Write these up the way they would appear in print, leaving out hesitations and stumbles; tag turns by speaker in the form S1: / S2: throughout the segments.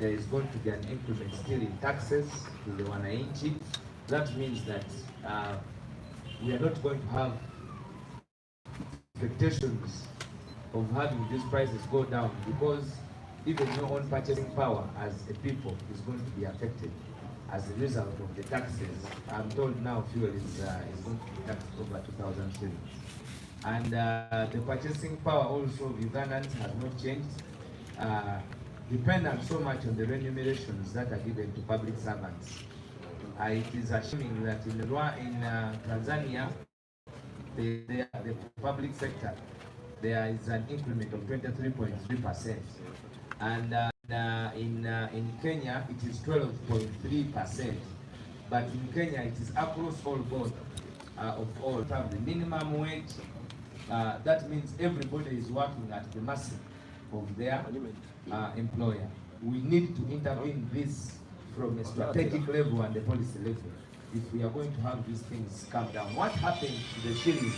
S1: there is going to be an increment still in taxes to the wananchi. That means that we are not going to have expectations of having these prices go down, because even your own purchasing power as a people is going to be affected as a result of the taxes. I'm told now fuel is going to be taxed over 2,000 shillings. And the purchasing power also of Ugandans has not changed, dependent so much on the remunerations that are given to public servants. It is assuming that in Tanzania, the public sector, there is an increment of 23.3%, and in Kenya it is 12.3%. But in Kenya it is across all board of all. Have the minimum wage. That means everybody is working at the mercy of their employer. We need to intervene this from a strategic level and the policy level if we are going to have these things come down. What happened to the shilling?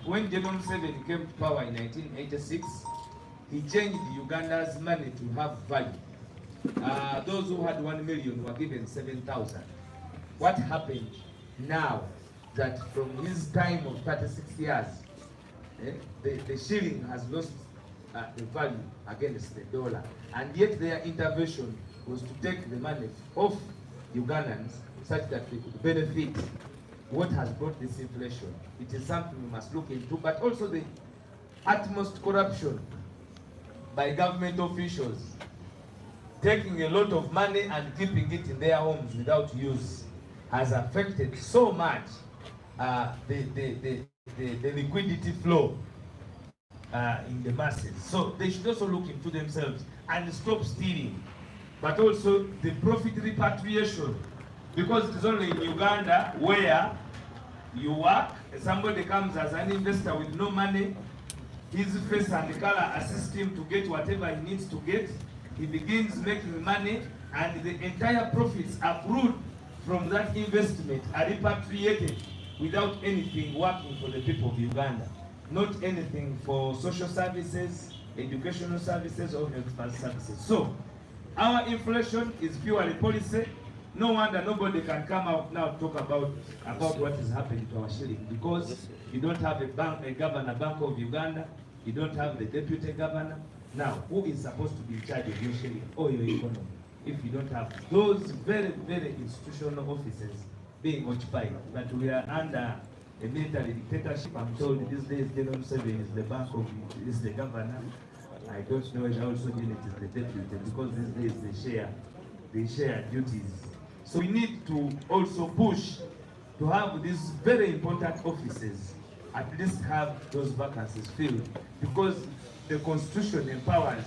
S1: When General Museveni came to power in 1986, he changed Uganda's money to have value. Those who had 1 million were given 7,000. What happened now that from his time of 36 years, the shilling has lost the value against the dollar, and yet their intervention was to take the money off Ugandans such that they could benefit. What has brought this inflation? It is something we must look into, but also the utmost corruption by government officials, taking a lot of money and keeping it in their homes without use, has affected so much the liquidity flow in the masses. So they should also look into themselves and stop stealing, but also the profit repatriation, because it is only in Uganda where you work, somebody comes as an investor with no money, his face and color assist him to get whatever he needs to get, he begins making money, and the entire profits accrued from that investment are repatriated without anything working for the people of Uganda. Not anything for social services, educational services, or health services. So, our inflation is purely policy. No wonder nobody can come out now to talk about what is happening to our shilling, because you don't have a governor, Bank of Uganda, you don't have the deputy governor. Now, who is supposed to be in charge of your shilling or your economy if you don't have those very, very institutional offices being occupied? But we are under a military dictatorship. I'm told these days General Museveni is the governor. I don't know whether also Janet is the deputy, because these days they share duties. So we need to also push to have these very important offices, at least have those vacancies filled, because the Constitution empowers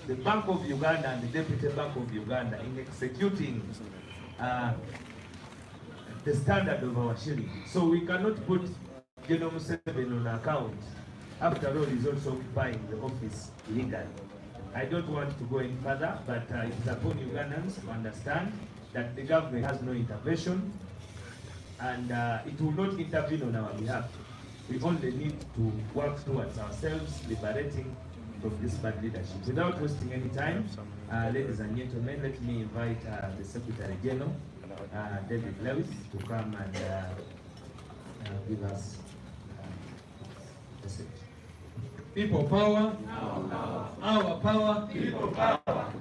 S1: the Bank of Uganda and the Deputy Bank of Uganda in executing the standard of our shilling. So we cannot put General Museveni on account. After all, he's also occupying the office illegally. I don't want to go any further, but it is upon Ugandans to understand that the government has no intervention, and it will not intervene on our behalf. We only need to work towards ourselves liberating from this bad leadership. Without wasting any time, ladies and gentlemen, let me invite the Secretary General, David Lewis, to come and give us the speech.
S2: People power, our power,
S3: people power.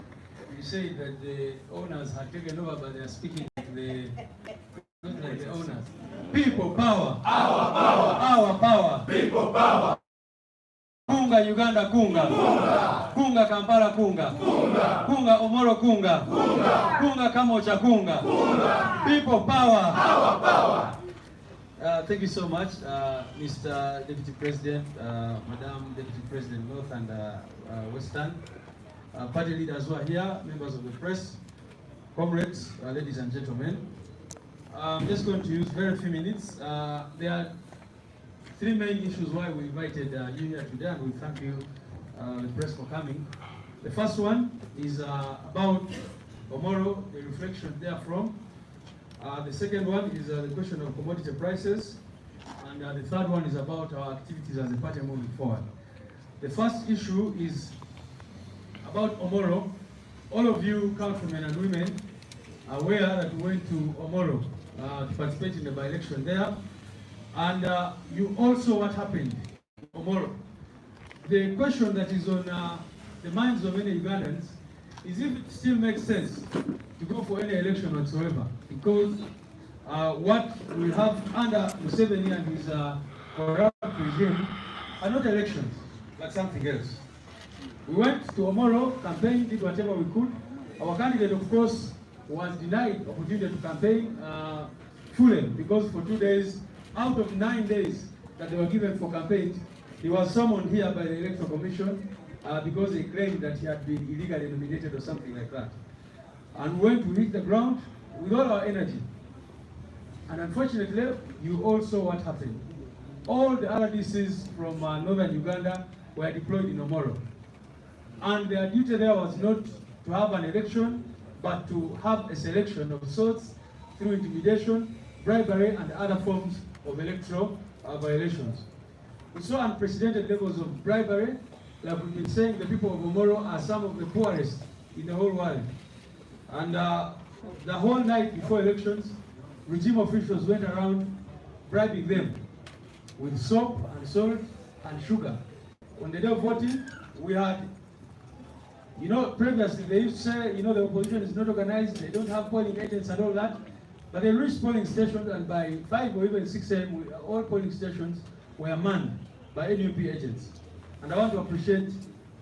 S2: You say that the owners have taken over, but they are speaking like not like the owners. People power, our power,
S3: People power.
S2: Kunga Uganda kunga, kunga Kampala kunga, kunga Omoro kunga, kunga Kamwokya kunga, people power,
S3: Our power.
S2: Thank you so much, Mr. Deputy President, Madam Deputy President North and Western, party leaders who are here, members of the press, comrades, ladies and gentlemen. I'm just going to use very few minutes. There are three main issues why we invited you here today, and we thank you, the press, for coming. The first one is about Omoro, the reflection therefrom. The second one is the question of commodity prices, and the third one is about our activities as a party moving forward. The first issue is about Omoro. all of you councilmen and women are aware that we went to Omoro to participate in the by-election there. And you also what happened in Omoro. The question that is on the minds of many Ugandans is if it still makes sense to go for any election whatsoever, because what we have under Museveni and his corrupt regime are not elections, but something else. We went to Omoro, campaigned, did whatever we could. Our candidate, of course, was denied opportunity to campaign fully, because for 2 days, out of 9 days that they were given for campaign, he was summoned here by the Electoral Commission because they claimed that he had been illegally nominated or something like that. And we went to hit the ground with all our energy. And unfortunately, you all saw what happened. All the RDCs from northern Uganda were deployed in Omoro. And their duty there was not to have an election, but to have a selection of sorts through intimidation, bribery, and other forms of electoral violations. We saw unprecedented levels of bribery. Like we've been saying, the people of Omoro are some of the poorest in the whole world. And the whole night before elections, regime officials went around bribing them with soap and salt and sugar. On the day of voting, we had, previously they used to say, the opposition is not organized, they don't have polling agents and all that. But they reached polling stations, and by 5 or even 6 a.m., all polling stations were manned by NUP agents. And I want to appreciate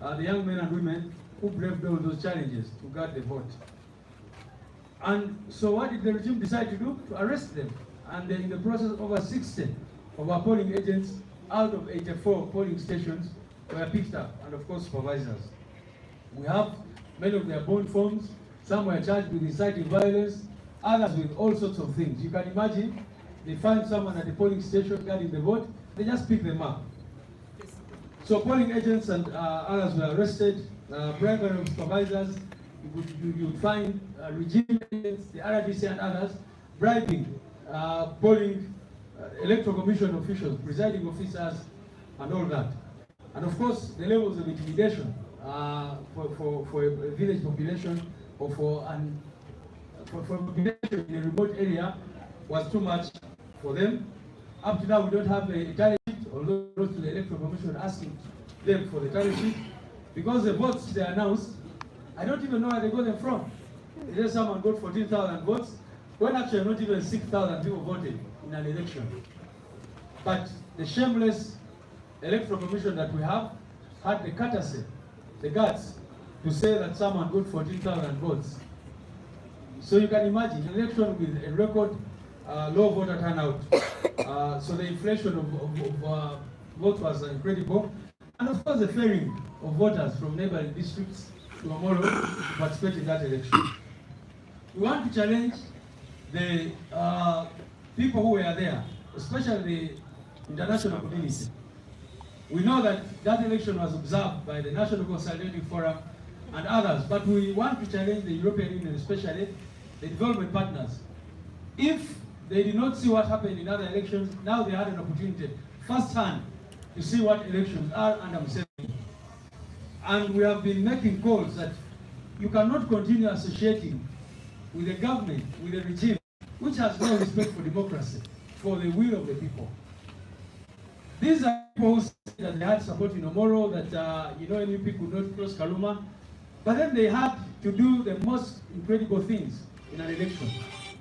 S2: the young men and women who braved all those challenges to guard the vote. And so what did the regime decide to do? To arrest them. And in the process, over 60 of our polling agents out of 84 polling stations were picked up, and of course supervisors. We have many of their bond forms. Some were charged with inciting violence, others with all sorts of things. You can imagine, they find someone at the polling station guarding the vote, they just pick them up. So polling agents and others were arrested, bribery of supervisors. You would find regime agents, the RDC and others, bribing polling electoral commission officials, presiding officers, and all that. And of course, the levels of intimidation for a village population or for a population in a remote area was too much for them. Up to now, we don't have a tally sheet, although we wrote to the Electoral Commission asking them for the tally sheet, because the votes they announced, I don't even know where they got them from. They said someone got 14,000 votes, when actually not even 6,000 people voted in an election. But the shameless Electoral Commission that we have had the courtesy, the guts, to say that someone got 14,000 votes. So you can imagine, an election with a record low voter turnout. So the inflation of vote was incredible. And of course the ferrying of voters from neighboring districts to Omoro to participate in that election. We want to challenge the people who were there, especially the international community. We know that that election was observed by the National Consultative Forum and others, but we want to challenge the European Union, especially the development partners. If they did not see what happened in other elections, now they had an opportunity firsthand to see what elections are under Museveni. And we have been making calls that you cannot continue associating with a government, with a regime, which has no respect for democracy, for the will of the people. These are people who said that they had support in Omoro, that NUP could not cross Kaluma, but then they had to do the most incredible things in an election.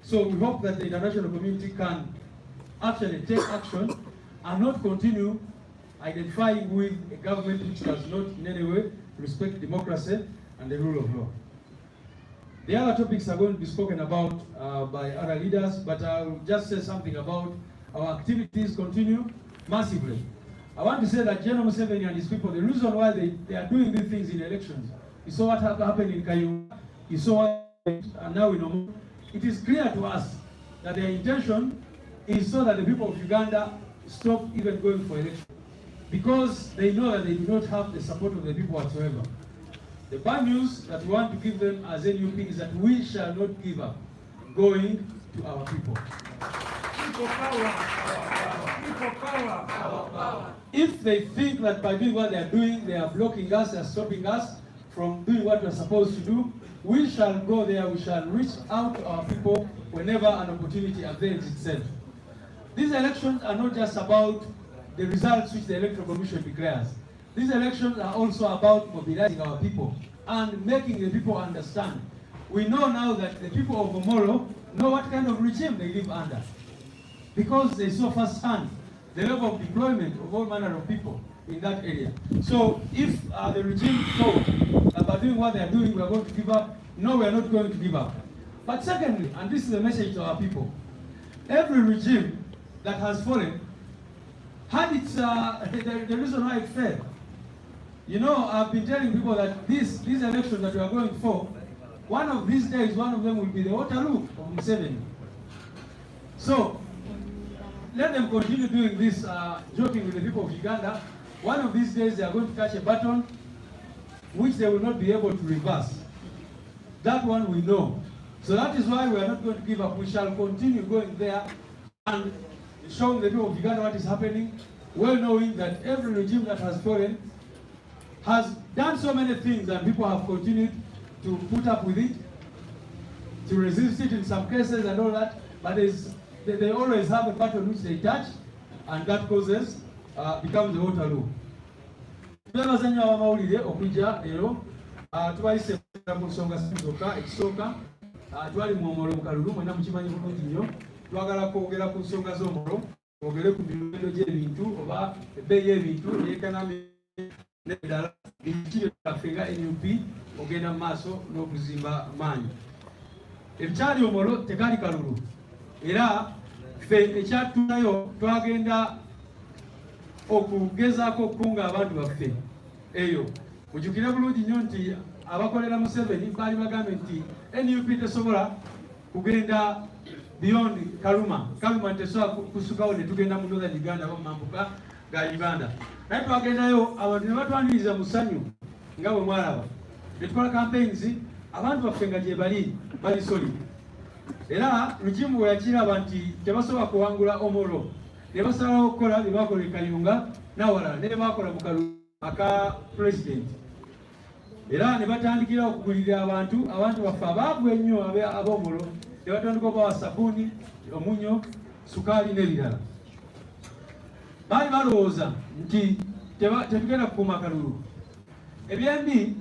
S2: So we hope that the international community can actually take action and not continue identifying with a government which does not in any way respect democracy and the rule of law. The other topics are going to be spoken about by other leaders, but I'll just say something about our activities continue massively. I want to say that General Museveni and his people, the reason why they are doing these things in elections, you saw what happened in Kayunga, you saw what happened now in Omoro. It is clear to us that their intention is so that the people of Uganda stop even going for election, because they know that they do not have the support of the people whatsoever. The bad news that we want to give them as NUP is that we shall not give up going to our people.
S3: People power. People power. Our power.
S2: If they think that by doing what they are doing, they are blocking us, they are stopping us from doing what we are supposed to do. We shall go there, we shall reach out to our people whenever an opportunity avails itself. These elections are not just about the results which the Electoral Commission declares. These elections are also about mobilizing our people and making the people understand. We know now that the people of Omoro know what kind of regime they live under, because they saw firsthand the level of deployment of all manner of people in that area. So if the regime thought that by doing what they are doing we are going to give up, no, we are not going to give up. But secondly, and this is the message to our people, every regime that has fallen had its the reason why it fell. You know, I've been telling people that these elections that we are going for, one of these days, one of them will be the Waterloo of Museveni. So let them continue doing this, joking with the people of Uganda. One of these days they are going to touch a button which they will not be able to reverse. That one we know. So that is why we are not going to give up. We shall continue going there and showing the people of Uganda what is happening, well knowing that every regime that has fallen has done so many things and people have continued to put up with it, to resist it in some cases and all that, but they always have a button which they touch, and that causes becomes the Waterloo. Twebazanyo abamawulire okujja ero tubayise mu nsonga zokka ekisooka twali mu Omoro mu kalulu mwena mukimanyi bulungi nnyo twagala kwogera ku nsonga z'Omoro twogere ku miwendo gy'ebintu oba ebbeeyi y'ebintu eyekanami n'eddala biki byaffe nga NUP ogenda mu maaso n'okuzimba maanyi. Ebikyali Omoro tekali kalulu era ffe ekyatunayo twagenda okugezaako okukunga abantu baffe eyo. Mujjukire bulungi nnyo nti abakolera Museveni baali bagambye nti NUP tesobola kugenda beyond Kaluma tesobola kusukawo ne tugenda mu Northern Uganda oba mu mambuka ga Uganda. Naye twagendayo abantu ne batwaniriza mu ssanyu nga bwe mwalaba. Ne tukola campaigns abantu baffe nga gye bali solid. Era lukimu bwe yakiraba nti tebasobola kuwangula Omoro ne basalawo okukola bye bakola e Kayunga n'awalala ne bakola mu kalulu aka president. Era ne batandikira okugulirira abantu baffe abaavu ennyo ab'Omoro ne batandika obawa sabbuuni, omunyo, sukaali n'ebirala. Baali balowooza nti tetugenda kukuuma kalulu. Ebyembi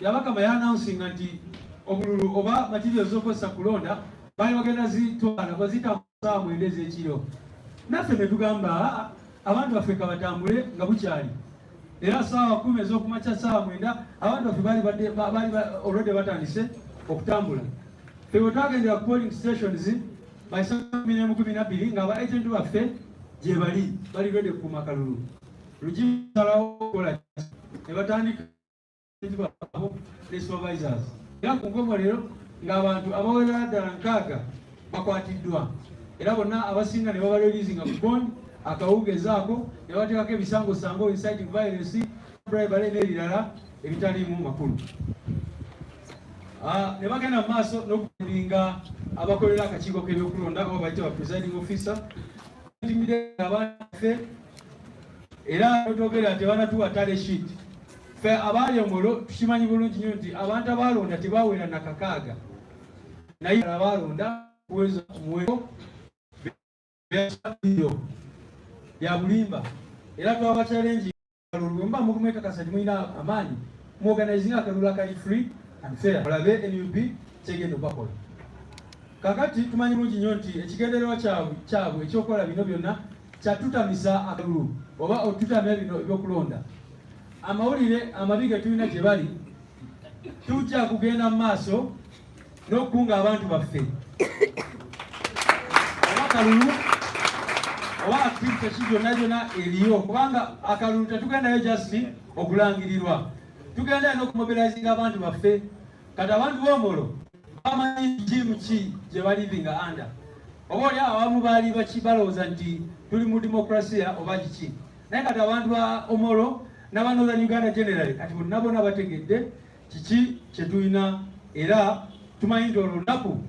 S2: Yabakama yanansinga nti obululu oba materials z'okozesa kulonda baali bagenda zitwala bazita ssaawa 9 ez'ekiro. Naffe ne tugamba abantu baffe kabatambule nga bukyali. Era ssaawa 10 ez'okumakya ssaawa 9 abantu baffe baali already batandise okutambula. Ffe bwe twagendera ku polling stations by 12 ng'aba agent baffe gye bali ready kukuuma kalulu. Lugimu salawo okukola ne batandika the supervisors. Era ku nkomo leero ng'abantu abawerera ddala 6 bakwatiddwa. Era bonna abasinga ne baba releasinga ku bond akawugezaako ne bateekako ebisangosango inciting violence, bribery n'ebirala ebitaliimu makulu. Ne bagenda mu maaso n'okulinga abakolera akakiiko k'ebyokulonda oba bayita ba presiding officer abantu ffe era togera tebanatuwa tale sheet. Ffe abaali Omoro tukimanyi bulungi nnyo nti abantu abaalonda tebaawera na 6 naye abaalonda kuweza muweko bya bulimba. Era twaba challenge kalulu mba mukumeka kasati mwina amaanyi mu organizing akalulu akali free and fair. Olabe NUP kyegenda okukola. Kakati tumanyi bulungi nnyo nti ekigendererwa kyabwe ekyokola bino byonna kyatutamisa akalulu oba otutamya bino ebyokulonda. Amawulire amabi ge tulina gye bali tujja kugenda mu maaso n'okukunga abantu baffe. Akalulu oba activity kyonna eriyo kubanga akalulu tetugendayo just okulangirirwa. Tugenda n'okumobilizinga abantu baffe. Kati abantu b'Omoro bamanyi jimu ki gye bali living under. Oba oli abamu baali balowooza nti tuli mu demokrasiya oba kiki. Naye kati abantu ba Omoro n'aba Northern Uganda generally kati bonna bategedde kiki kye tulina era tumanyi nti olwo lunaku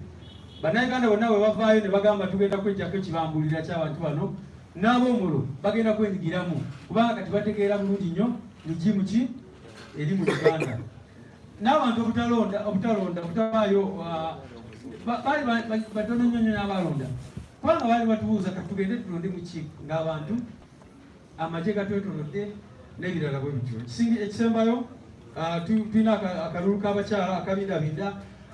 S2: bannayuganda bonna bwe bavaayo ne bagamba tugenda kwejjako ekibambulira ky'abantu bano n'ab'Omoro bagenda kwendigiramu kubanga kati bategeera bulungi nnyo migimu ki eri mu Uganda. n'abantu obutalonda butabaayo baali batono nnyo n'abalonda kubanga baali batubuuza katugende tulonde mu ki ng'abantu amagye gatwetonodde n'ebirala bwe bityo. Ekisembayo tulina akalulu k'abakyala akabindabinda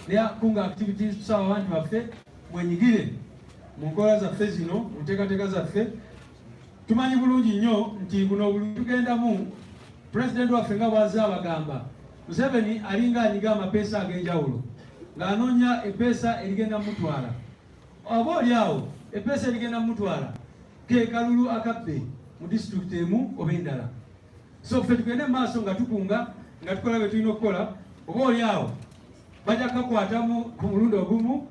S2: naye kunga activities tusaba abantu baffe mwenyigire mu nkola zaffe zino mu nteekateeka zaffe. Tumanyi bulungi nnyo nti buno obululu tugendamu pulezidenti waffe nga bw'azze abagamba Museveni alinga anyiga amapeesa ag'enjawulo ng'anoonya epeesa erigenda mutwala oba oli awo epeesa erigenda mutwala ke kalulu akabbe mu disitulikiti emu oba endala. So ffe tugende mu maaso nga tukunga nga tukola bye tulina okukola oba oli awo bajja kukakwatamu ku mulundi ogumu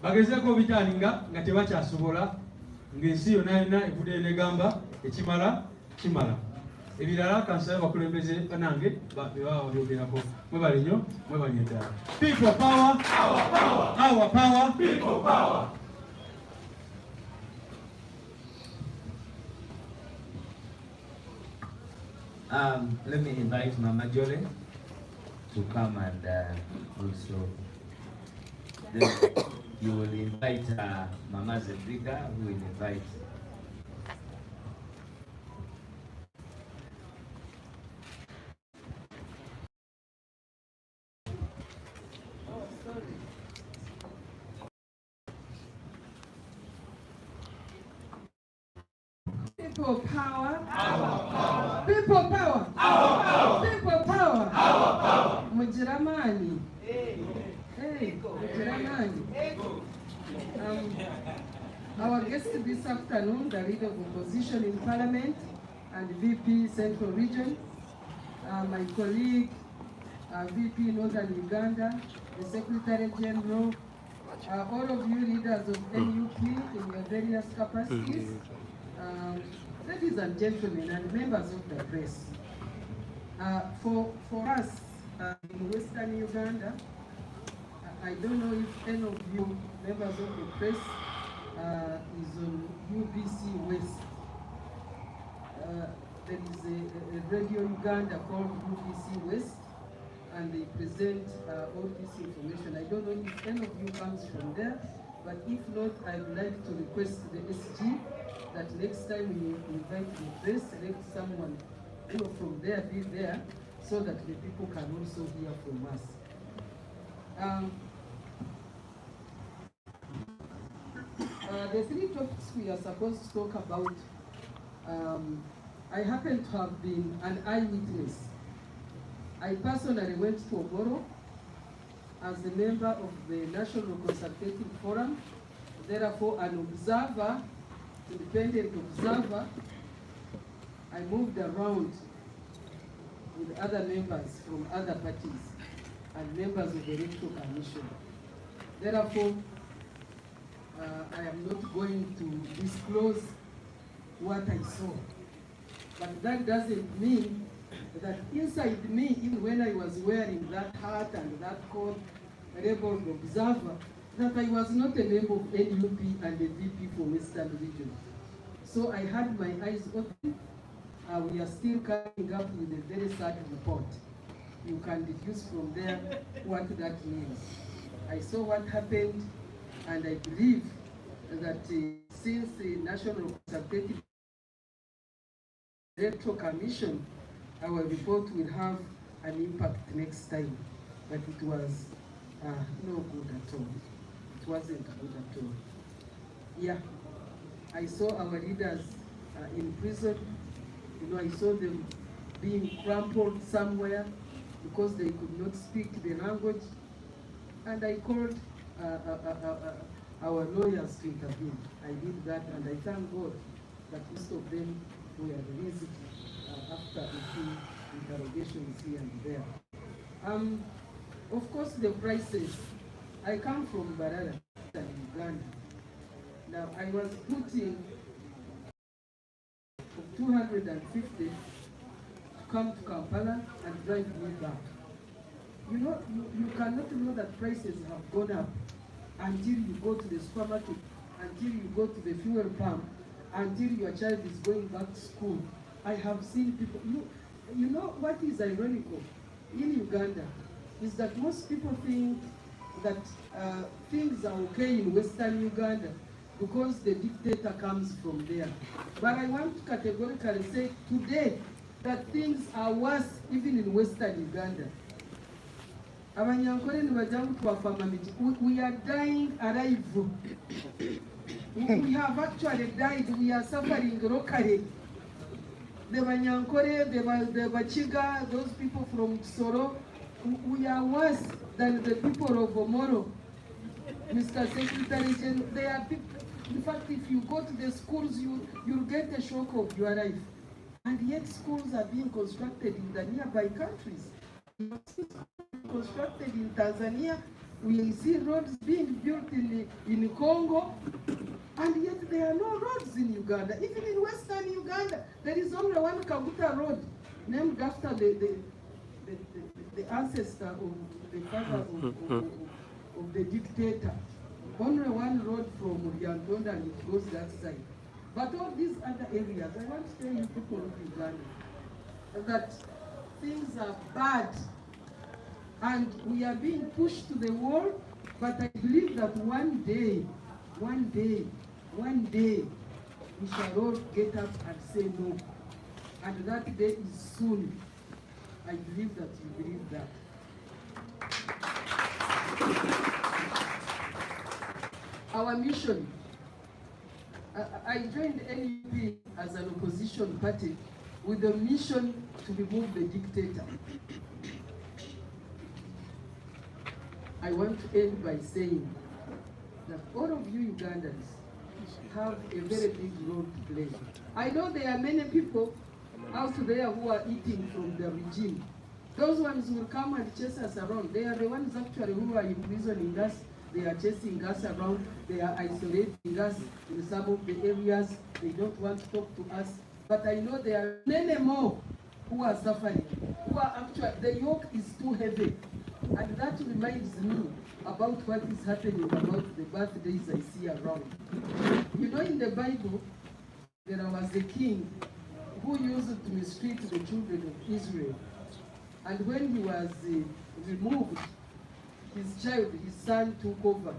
S2: bagezeeko bitaalinga nga tebakyasobola ng'ensi yonna yonna evuddeyo n'egamba ekimala kimala. Ebirala kansabe bakulembeze banange bebaba babyogerako. Mwebale nnyo, mwebale ddala. People power, our power, people power.
S1: Let me invite Mama Jole to come and also then you will invite Mama Zedriga, who will invite
S4: people power, people power, people power, Mujiramani. Hey, Mujiramani. Our guest this afternoon, the leader of opposition in Parliament and VP Central Region, my colleague, VP Northern Uganda, the Secretary General, all of you leaders of NUP in your various capacities, ladies and gentlemen and members of the press. For us in Western Uganda, I don't know if any of you members of the press is on UBC West. There is a Radio Uganda called UBC West, and they present all this information. I don't know if any of you comes from there, but if not, I would like to request the SG that next time we invite the press, let someone from there be there so that the people can also hear from us. The three topics we are supposed to talk about, I happen to have been an eyewitness. I personally went to Oboro as a member of the National Consultative Forum, therefore an observer, independent observer. I moved around with other members from other parties and members of the Electoral Commission. Therefore, I am not going to disclose what I saw. But that doesn't mean that inside me, even when I was wearing that hat and that coat, labeled observer, that I was not a member of NUP and a VP for Western Region. So I had my eyes open. We are still coming up with a very sad report. You can deduce from there what that means. I saw what happened, and I believe that since the National Consultative Electoral Commission, our report will have an impact next time. But it was no good at all. It wasn't good at all. Yeah, I saw our leaders in prison. You know, I saw them being crumpled somewhere because they could not speak the language. And I called our lawyers to intervene. I did that, and I thank God that most of them were released after a few interrogations here and there. Of course, the prices. I come from Barara, Uganda. Now, I was putting 250 to come to Kampala and drive me back. You know, you cannot know that prices have gone up until you go to the supermarket, until you go to the fuel pump, until your child is going back to school. I have seen people, you know what is ironical? In Uganda, is that most people think that things are okay in Western Uganda because the dictator comes from there. But I want to categorically say today that things are worse even in Western Uganda. We are dying alive. We have actually died. We are suffering locally. The Banyankore, the Bachiga, those people from Soro, we are worse than the people of Omoro. Mr. Secretary General, they are people. In fact, if you go to the schools, you'll get a shock of your life. And yet schools are being constructed in the nearby countries. Constructed in Tanzania, we see roads being built in Congo, and yet there are no roads in Uganda. Even in Western Uganda, there is only one Kabuta road, named after the ancestor of the father of the dictator. Only one road from Muriantonda and it goes that side. But all these other areas, I want to tell you people of Uganda that things are bad and we are being pushed to the wall, but I believe that one day, we shall all get up and say no. And that day is soon. I believe that you believe that. Our mission, I joined NUP as an opposition party with the mission to remove the dictator. I want to end by saying that all of you Ugandans have a very big role to play. I know there are many people out there who are eating from the regime. Those ones will come and chase us around. They are the ones actually who are imprisoning us. They are chasing us around. They are isolating us in some of the areas. They don't want to talk to us. But I know there are many more who are suffering, who are actually, the yoke is too heavy. And that reminds me about what is happening about the birthdays I see around. You know, in the Bible, there was a king who used to mistreat the children of Israel. And when he was removed, his child, his son, took over.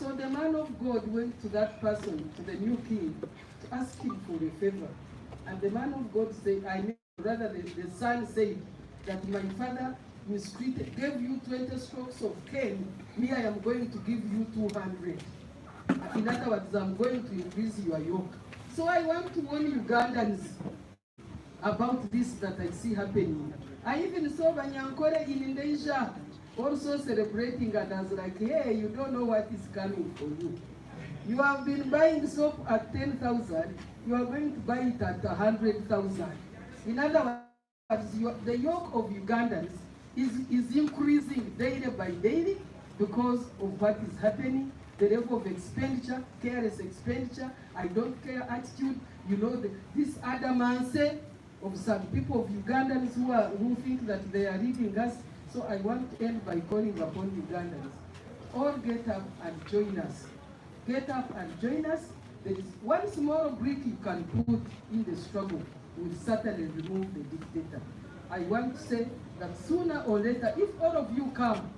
S4: So the man of God went to that person, to the new king, to ask him for a favor. And the man of God said, the son said that my father mistreated, gave you 20 strokes of cane, me I am going to give you 200. In other words, I'm going to increase your yoke. So I want to warn Ugandans about this that I see happening. I even saw Banyankore in Indonesia also celebrating, and I was like, hey, you don't know what is coming for you. You have been buying soap at 10,000, you are going to buy it at 100,000. In other words, the yoke of Ugandans is increasing daily by daily because of what is happening, the level of expenditure, careless expenditure, I don't care attitude, you know, this adamancy of some people of Ugandans who think that they are leading us. So I want to end by calling upon Ugandans. All get up and join us. Get up and join us. There is one small brick you can put in the struggle will certainly remove the dictator. I want to say that sooner or later, if all of you come,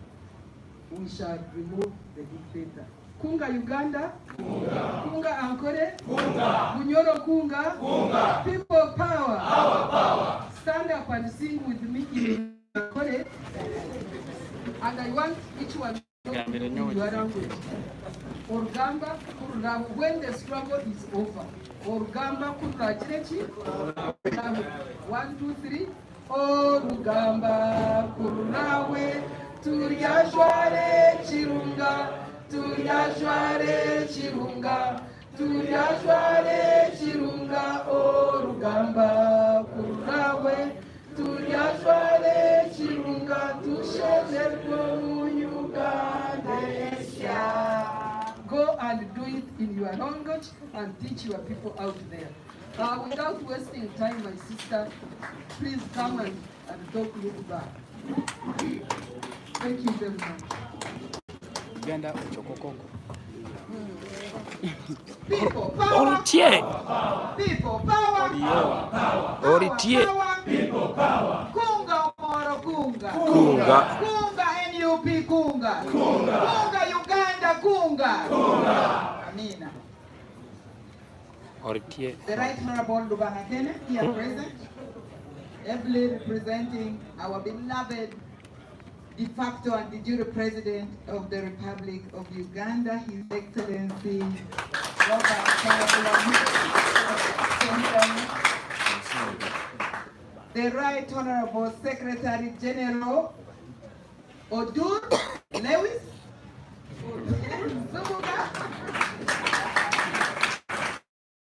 S4: we shall remove the dictator. Kunga Uganda, Kunga, Kunga Ankore, Kunga, Bunyoro Kunga, Kunga, people power, our power. Stand up and sing with me in Ankore. And I want each one to talk in your language. Orgamba Kurra, when the struggle is over. Orgamba Kurra Chirechi. 1, 2, 3. Orgamba Kurrawe, Turyashware Chirunga. Turyashware Chirunga, Turyashware Chirunga, O Rugamba Kurawe, Turyashware Chirunga, Tushenerko Uganda. Go and do it in your language and teach your people out there. Without wasting time, my sister, please come and talk look back. Thank you very much.
S5: Uganda uchokokoko.
S4: People power.
S5: Oritie.
S4: People power.
S5: Oritie.
S4: People power. Kunga moro kunga.
S5: Kunga.
S4: Kunga
S6: NUP kunga. Kunga Uganda kunga. Amina. The Right Honorable Lubangakene here present, ably representing our beloved de facto and de jure President of the Republic of Uganda, His Excellency Robert the Right Honorable Secretary General Odur Lewis,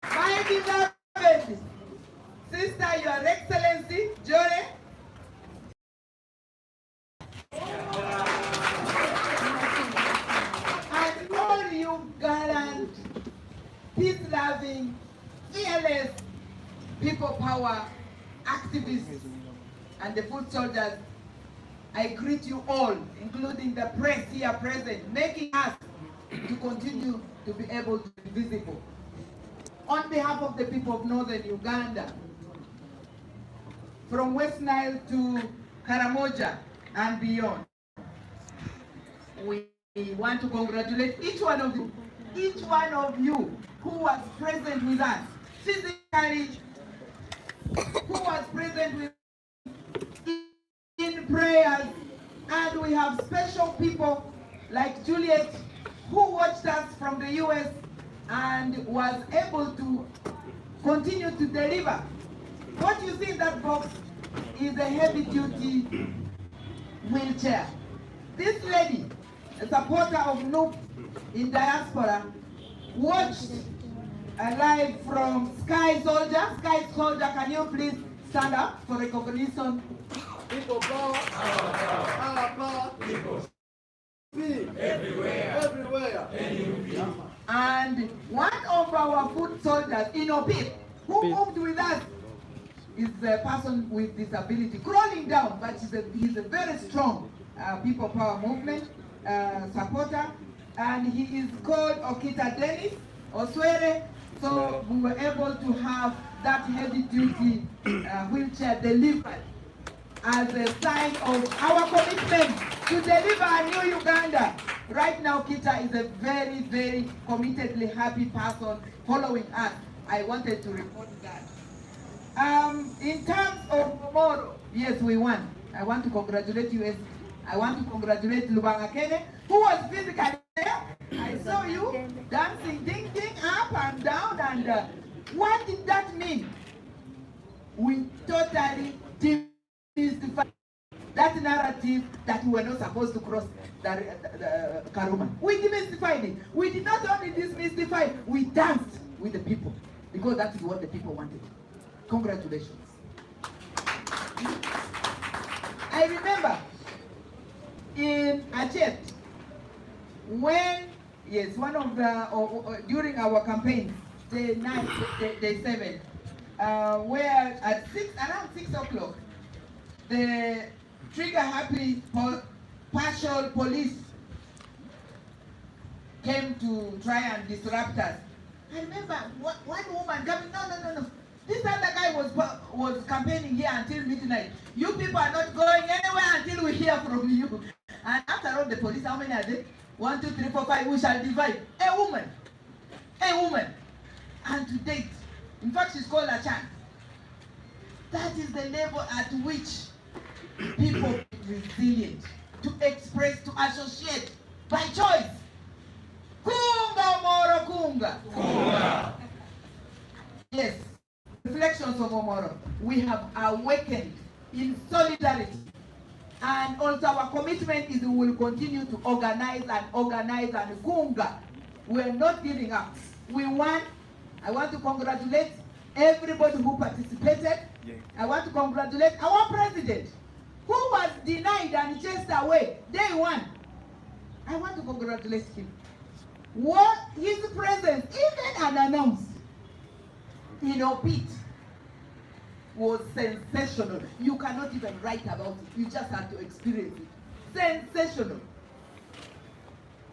S6: my beloved Sister, Your Excellency Jore, and all you gallant, peace-loving, fearless people power activists and the foot soldiers, I greet you all, including the press here present, making us to continue to be able to be visible. On behalf of the people of northern Uganda, from West Nile to Kamwokya and beyond, we want to congratulate each one of you who was present with us physically, who was present with in prayers, and we have special people like Juliet who watched us from the US and was able to continue to deliver. What you see in that box is a heavy-duty wheelchair. This lady, a supporter of NUP in diaspora, watched live from Sky Soldier. Sky Soldier, can you please stand up for recognition? People power, our power, speed, everywhere. And one of our foot soldiers in Opip, who moved with us, is a person with disability, crawling down, but he's a very strong people power movement supporter, and he is called Okita Dennis Oswere. So we were able to have that heavy-duty wheelchair delivered as a sign of our commitment to deliver a new Uganda. Right now, Kita is a very, very committedly happy person following us. I wanted to report that. In terms of tomorrow, yes, we won. I want to congratulate you. I want to congratulate Lubangakene, who was physically there. I saw you dancing, ding, ding, up and down. And what did that mean? We totally demystified that narrative that we were not supposed to cross the Karuma. We demystified it. We did not only demystify it, we danced with the people, because that is what the people wanted. Congratulations. I remember in Achet, when, yes, one of the, during our campaign, day 9, day 7, where at around 6 o'clock, the trigger-happy partial police came to try and disrupt us. I remember one woman coming, no. This other guy was campaigning here until midnight. You people are not going anywhere until we hear from you. And after all, the police, how many are there? 1, 2, 3, 4, 5, we shall divide. A woman. And to date, in fact, she's called a Chan. That is the level at which people are resilient to express, to associate by choice. Kunga Omoro Kunga. Kunga. Yes. Reflections of Omoro. We have awakened in solidarity. And also our commitment is we will continue to organize and Kunga. We're not giving up. We won. I want to congratulate everybody who participated. Yeah. I want to congratulate our president, who was denied and chased away day 1. I want to congratulate him. What his presence, even unannounced, in Opit, was sensational. You cannot even write about it. You just have to experience it. Sensational.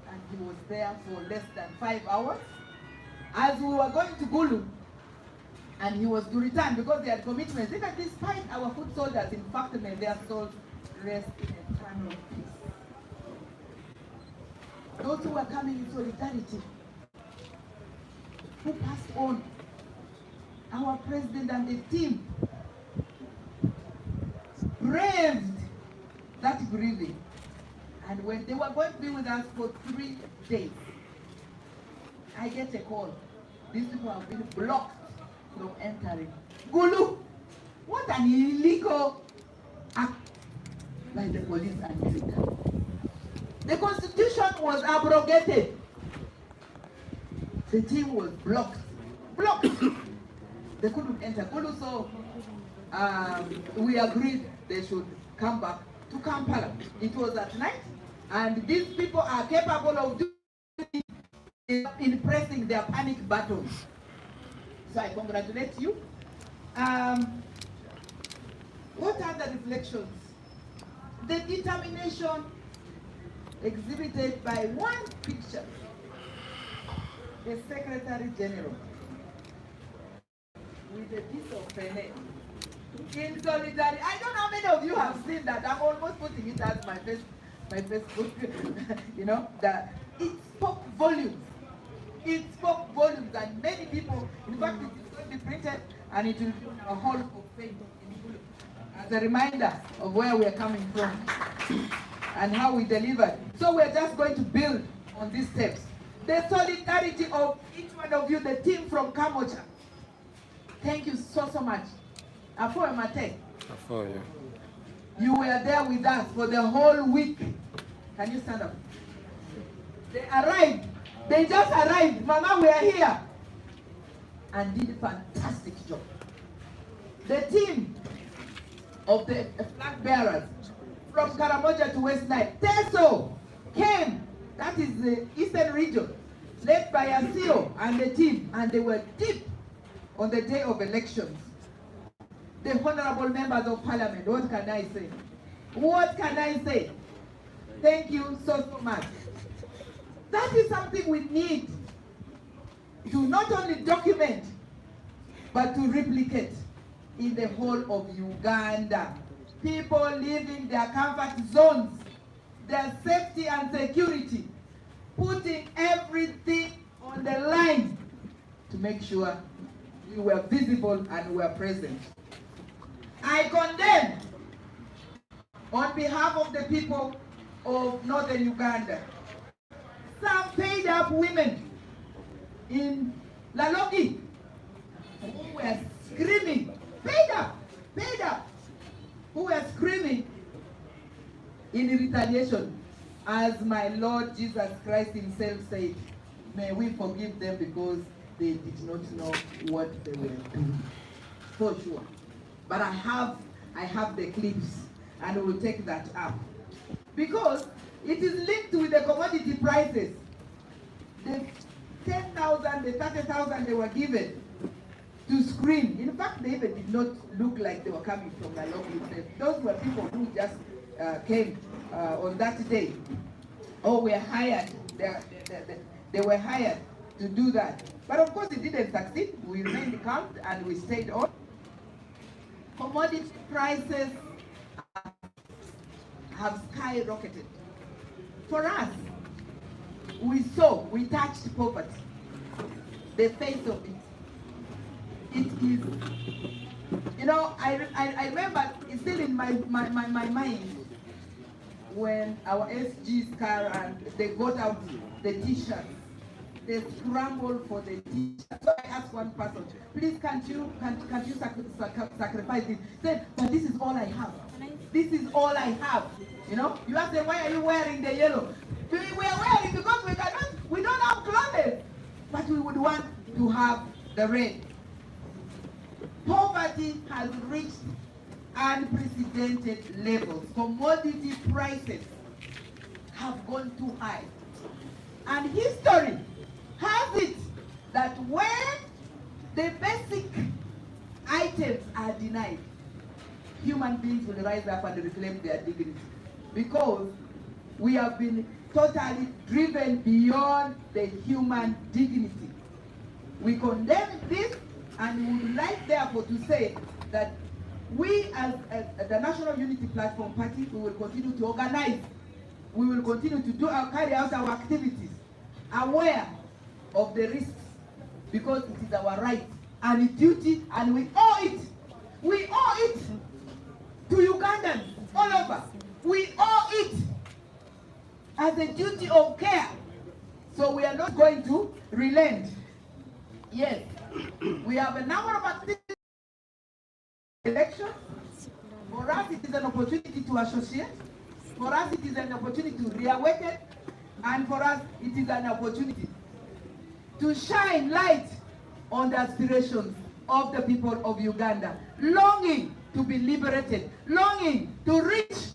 S6: And he was there for less than 5 hours. As we were going to Gulu, and he was to return because they had commitments. Even despite our foot soldiers, in fact, may their souls rest in eternal peace. those who were coming in solidarity, who passed on. Our president and the team braved that grieving. And when they were going to be with us for 3 days, I get a call. These people have been blocked from entering. Gulu, what an illegal act by the police and military. The constitution was abrogated. The team was blocked. Blocked. They couldn't enter Gulu, so we agreed they should come back to Kampala. It was at night, and these people are capable of doing in pressing their panic buttons. So I congratulate you. What are the reflections? The determination exhibited by one picture, the Secretary General, with a piece of pen in solidarity. I don't know how many of you have seen that. I'm almost putting it as my Facebook. You know, that it spoke volumes. It spoke volumes, and many people, in fact, it is going to be printed and it will be a hall of fame as a reminder of where we are coming from and how we delivered. So we're just going to build on these steps. The solidarity of each one of you, the team from Kamwokya. Thank you so much. Afoe Mate.
S5: Afoe.
S6: You were there with us for the whole week. Can you stand up? They arrived. They just arrived. Mama, we are here. And did a fantastic job. The team of the flag bearers from Kamwokya to West Nile, Teso, came. That is the eastern region, led by Asio and the team. And they were deep on the day of elections. The honorable members of parliament, what can I say? What can I say? Thank you so much. That is something we need to not only document, but to replicate in the whole of Uganda. People living their comfort zones, their safety and security, putting everything on the line to make sure you were visible and were present. I condemn, on behalf of the people of northern Uganda, some paid up women in Lalogi who were screaming, paid up, who were screaming in retaliation. As my Lord Jesus Christ himself said, may we forgive them because they did not know what they were doing. For sure. But I have the clips, and we'll take that up. Because it is linked with the commodity prices. The 10,000, the 30,000 they were given to screen. In fact, they even did not look like they were coming from the local. Those were people who just came on that day. Oh, we are hired. They were hired to do that. But of course, it didn't succeed. We remained calm and we stayed on. Commodity prices have skyrocketed. For us, we touched poverty, the face of it. It is, you know, I remember, it's still in my mind, when our SG's car and they got out the t-shirts, they scrambled for the t-shirts. So I asked one person, please can't you sacrifice this? Said, but this is all I have. This is all I have. You know, you ask them, why are you wearing the yellow? We are wearing because we don't have clothes, but we would want to have the red. Poverty has reached unprecedented levels. Commodity prices have gone too high. And history has it that when the basic items are denied, human beings will rise up and reclaim their dignity. Because we have been totally driven beyond the human dignity. We condemn this, and we would like therefore to say that we as the National Unity Platform Party, we will continue to organize we will continue to carry out our activities, aware of the risks, because it is our right and a duty, and we owe it. We owe it to Ugandans all over. We owe it as a duty of care. So we are not going to relent. Yes, we have a number of activities. Elections. For us, it is an opportunity to associate. For us, it is an opportunity to reawaken. And for us, it is an opportunity to shine light on the aspirations of the people of Uganda, longing to be liberated, longing to reach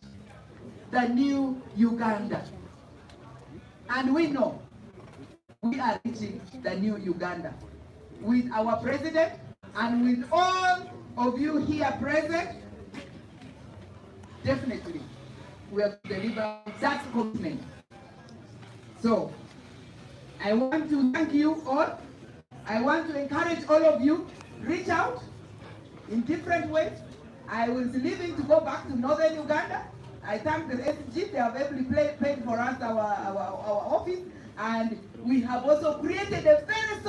S6: the new Uganda. And we know we are reaching the new Uganda with our president and with all of you here present. Definitely, we have to deliver that commitment. So, I want to thank you all. I want to encourage all of you, reach out in different ways. I was leaving to go back to northern Uganda. I thank the SG, they have ably paid for us our office, and we have also created a very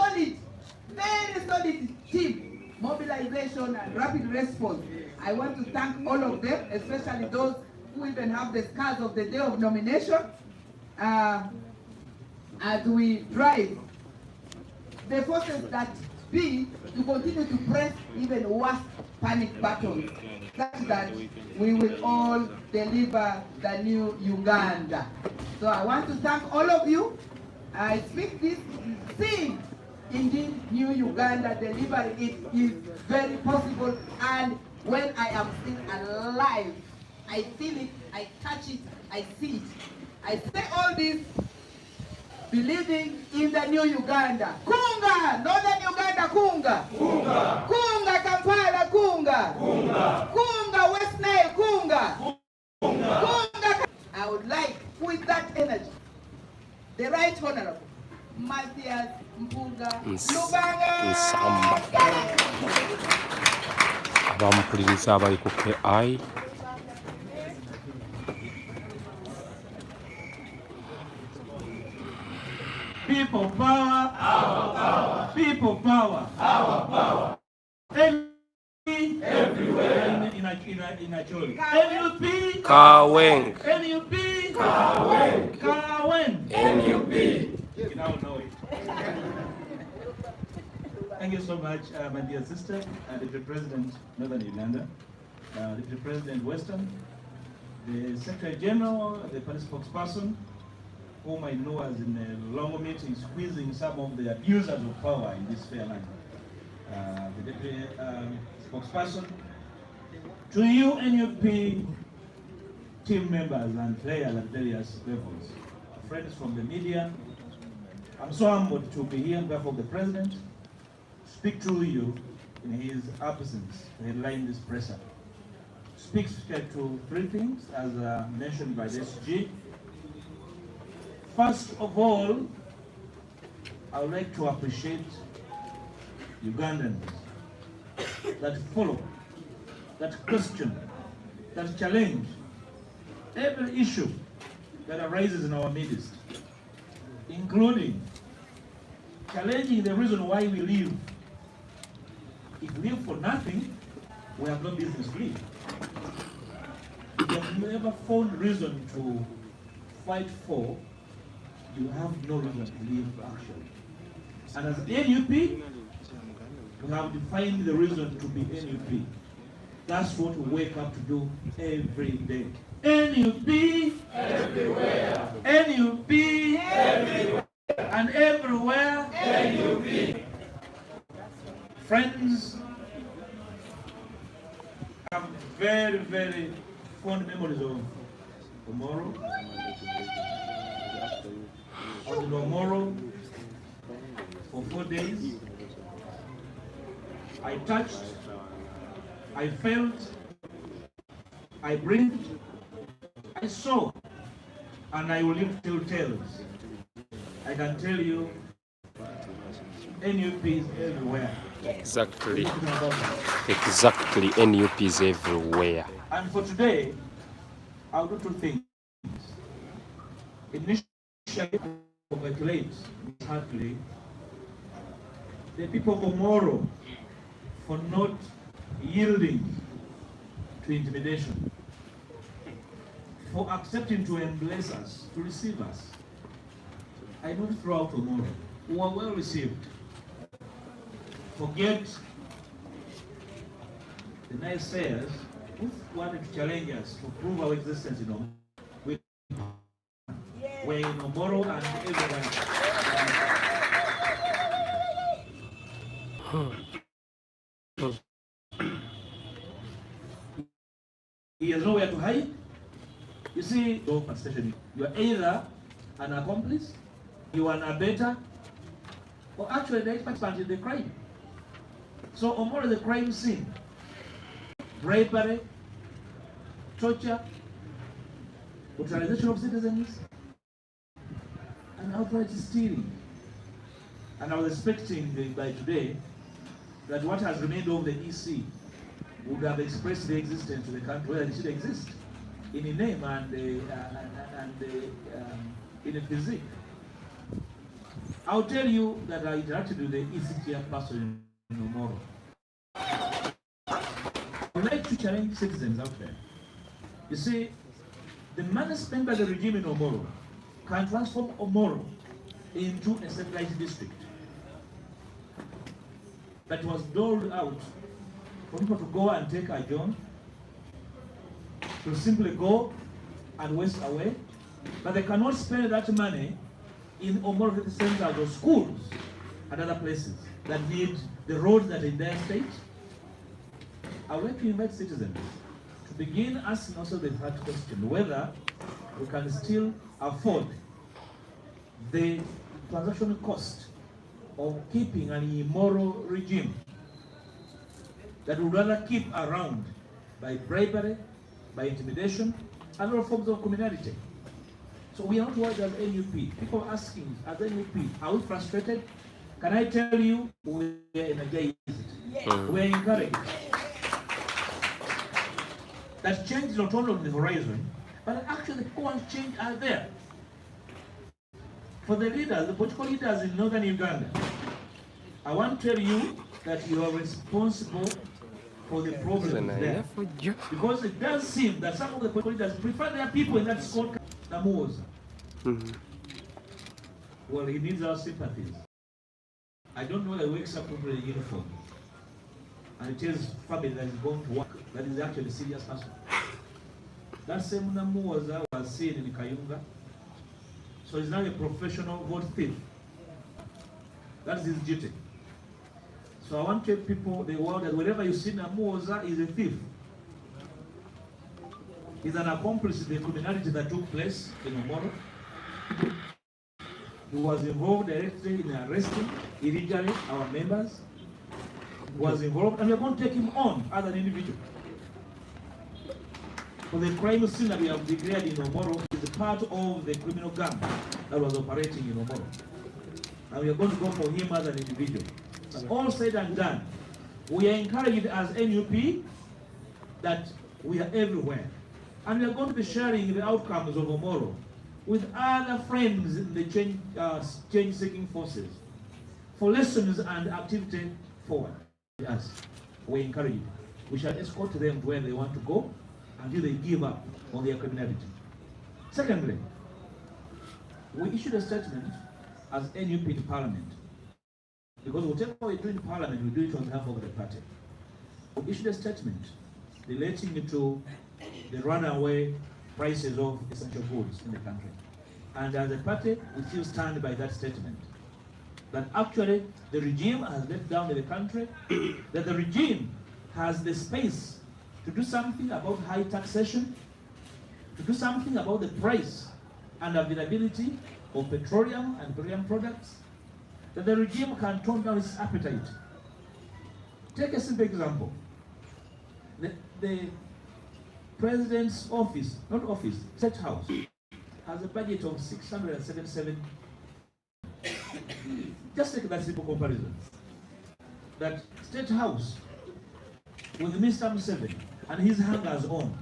S6: solid team, mobilization and rapid response. I want to thank all of them, especially those who even have the scars of the day of nomination, as we drive the forces that be to continue to press even worse panic buttons, such that we will all deliver the new Uganda. So I want to thank all of you. I speak this, seeing indeed new Uganda delivery, it is very possible, and when I am still alive, I feel it, I touch it, I see it. I say all this believing in the new Uganda. Kunga! Northern Uganda, Kunga! Kunga! Kunga, Kampala, Kunga! Kunga! Kunga, West Nile, Kunga! Kunga! Kunga! I would like, with that energy, the Right Honorable Matthias Mpuga Lubanga.
S7: Nsamba abampuliriza abali ku KI.
S2: People power, our power. People power, our power. Everywhere in a choli. NUP
S7: Kaweng.
S2: NUP Kaweng. Kaweng.
S7: NUP.
S2: You now know it. Thank you so much, my dear sister, Deputy President Northern Uganda, Deputy President Western, the Secretary General, the party spokesperson, whom I know as in a long meeting squeezing some of the abusers of power in this fair land. The deputy spokesperson, to you NUP team members and players at various levels, friends from the media, I'm so humbled to be here on behalf of the President, speak to you in his absence, to headline this presser. Speaks to three things as mentioned by the SG. First of all, I would like to appreciate Ugandans that follow, that question, that challenge every issue that arises in our midst, including challenging the reason why we live. If we live for nothing, we have no business to live. If you have never found reason to fight for, you have no reason to live actually. And as NUP, we have defined the reason to be NUP. That's what we wake up to do every day. NUP everywhere. NUP everywhere. And everywhere. NUP. Friends, I have very, very fond memories of tomorrow. I was in Omoro for 4 days. I touched, I felt, I breathed, I saw, and I will live till tales. I can tell you, NUP is everywhere.
S7: Exactly. Exactly. NUP is everywhere.
S2: And for today, I'll do two things.
S3: initially congratulate hardly the people of Omoro for not yielding to intimidation, for accepting to embrace us, to receive us. I know throughout Omoro, we were well received. Forget the naysayers who wanted to challenge us to prove our existence in Omoro. We're in Omoro and everywhere. He has nowhere to hide. You see, you are either an accomplice, you are an abettor, or actually the participant in the crime. So Omoro is a crime scene. Bribery, torture, brutalization of citizens, and outright stealing. And I was expecting by today that what has remained of the EC would have expressed the existence of the country, whether it should exist in a name and in a physique. I'll tell you that I interacted with the EC person in Omoro. I would like to challenge citizens out there. You see, the money spent by the regime in Omoro can transform Omoro into a centralized district that was doled out for people to go and take a job, to simply go and waste away, but they cannot spend that money in Omoro centers or schools and other places that need the roads that are in their state. I would like to invite citizens to begin asking also the hard question whether we can still afford the transaction cost of keeping an immoral regime that would rather keep around by bribery, by intimidation, and all forms of criminality. So we are not worried as NUP. People are asking, as NUP, are we frustrated? Can I tell you, we are energized. Yes. We are encouraged. That change is not only on the horizon, but actually the core change are there. For the leaders, the political leaders in northern Uganda, I want to tell you that you are responsible for the problem there. Because it does seem that some of the political leaders prefer their people in that squad. Well, he needs our sympathies. I don't know that he wakes up with a uniform and it tells family that is going to work, that is actually a serious person. That same Namuoza was seen in Kayunga. So he's now a professional vote thief. That's his duty. So I want to tell people, the world, that wherever you see Namuoza is a thief. He's an accomplice in the criminality that took place in Omoro. He was involved directly in arresting illegally our members. He was involved, and we're going to take him on as an individual. For the crime scene that we have declared in Omoro is part of the criminal gang that was operating in Omoro. And we are going to go for him as an individual. All said and done, we are encouraged as NUP that we are everywhere. And we are going to be sharing the outcomes of Omoro with other friends in the change-seeking forces for lessons and activity forward. Yes, we encourage you. We shall escort them to where they want to go until they give up on their criminality. Secondly, we issued a statement as NUP in Parliament, because whatever we do in Parliament, we do it on behalf of the party. We issued a statement relating to the runaway prices of essential goods in the country. And as a party, we still stand by that statement. That actually the regime has let down the country, that the regime has the space to do something about high taxation, to do something about the price and availability of petroleum and petroleum products, that the regime can tone down its appetite. Take a simple example. The President's office, not office, State House, has a budget of 677. Just take that simple comparison. That State House, with Mr. Museveni and his hangers on,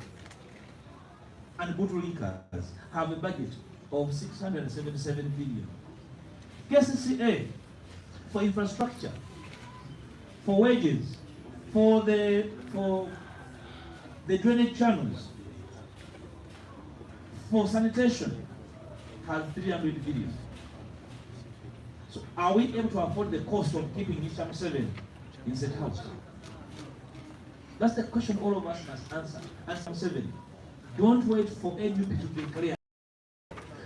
S3: and Butulikas have a budget of 677 billion. KCCA for infrastructure, for wages, for the drainage channels, for sanitation, has 300 billion. So are we able to afford the cost of keeping NUP 7 in State House? That's the question all of us must answer. Answer 7. Don't wait for NUP to declare.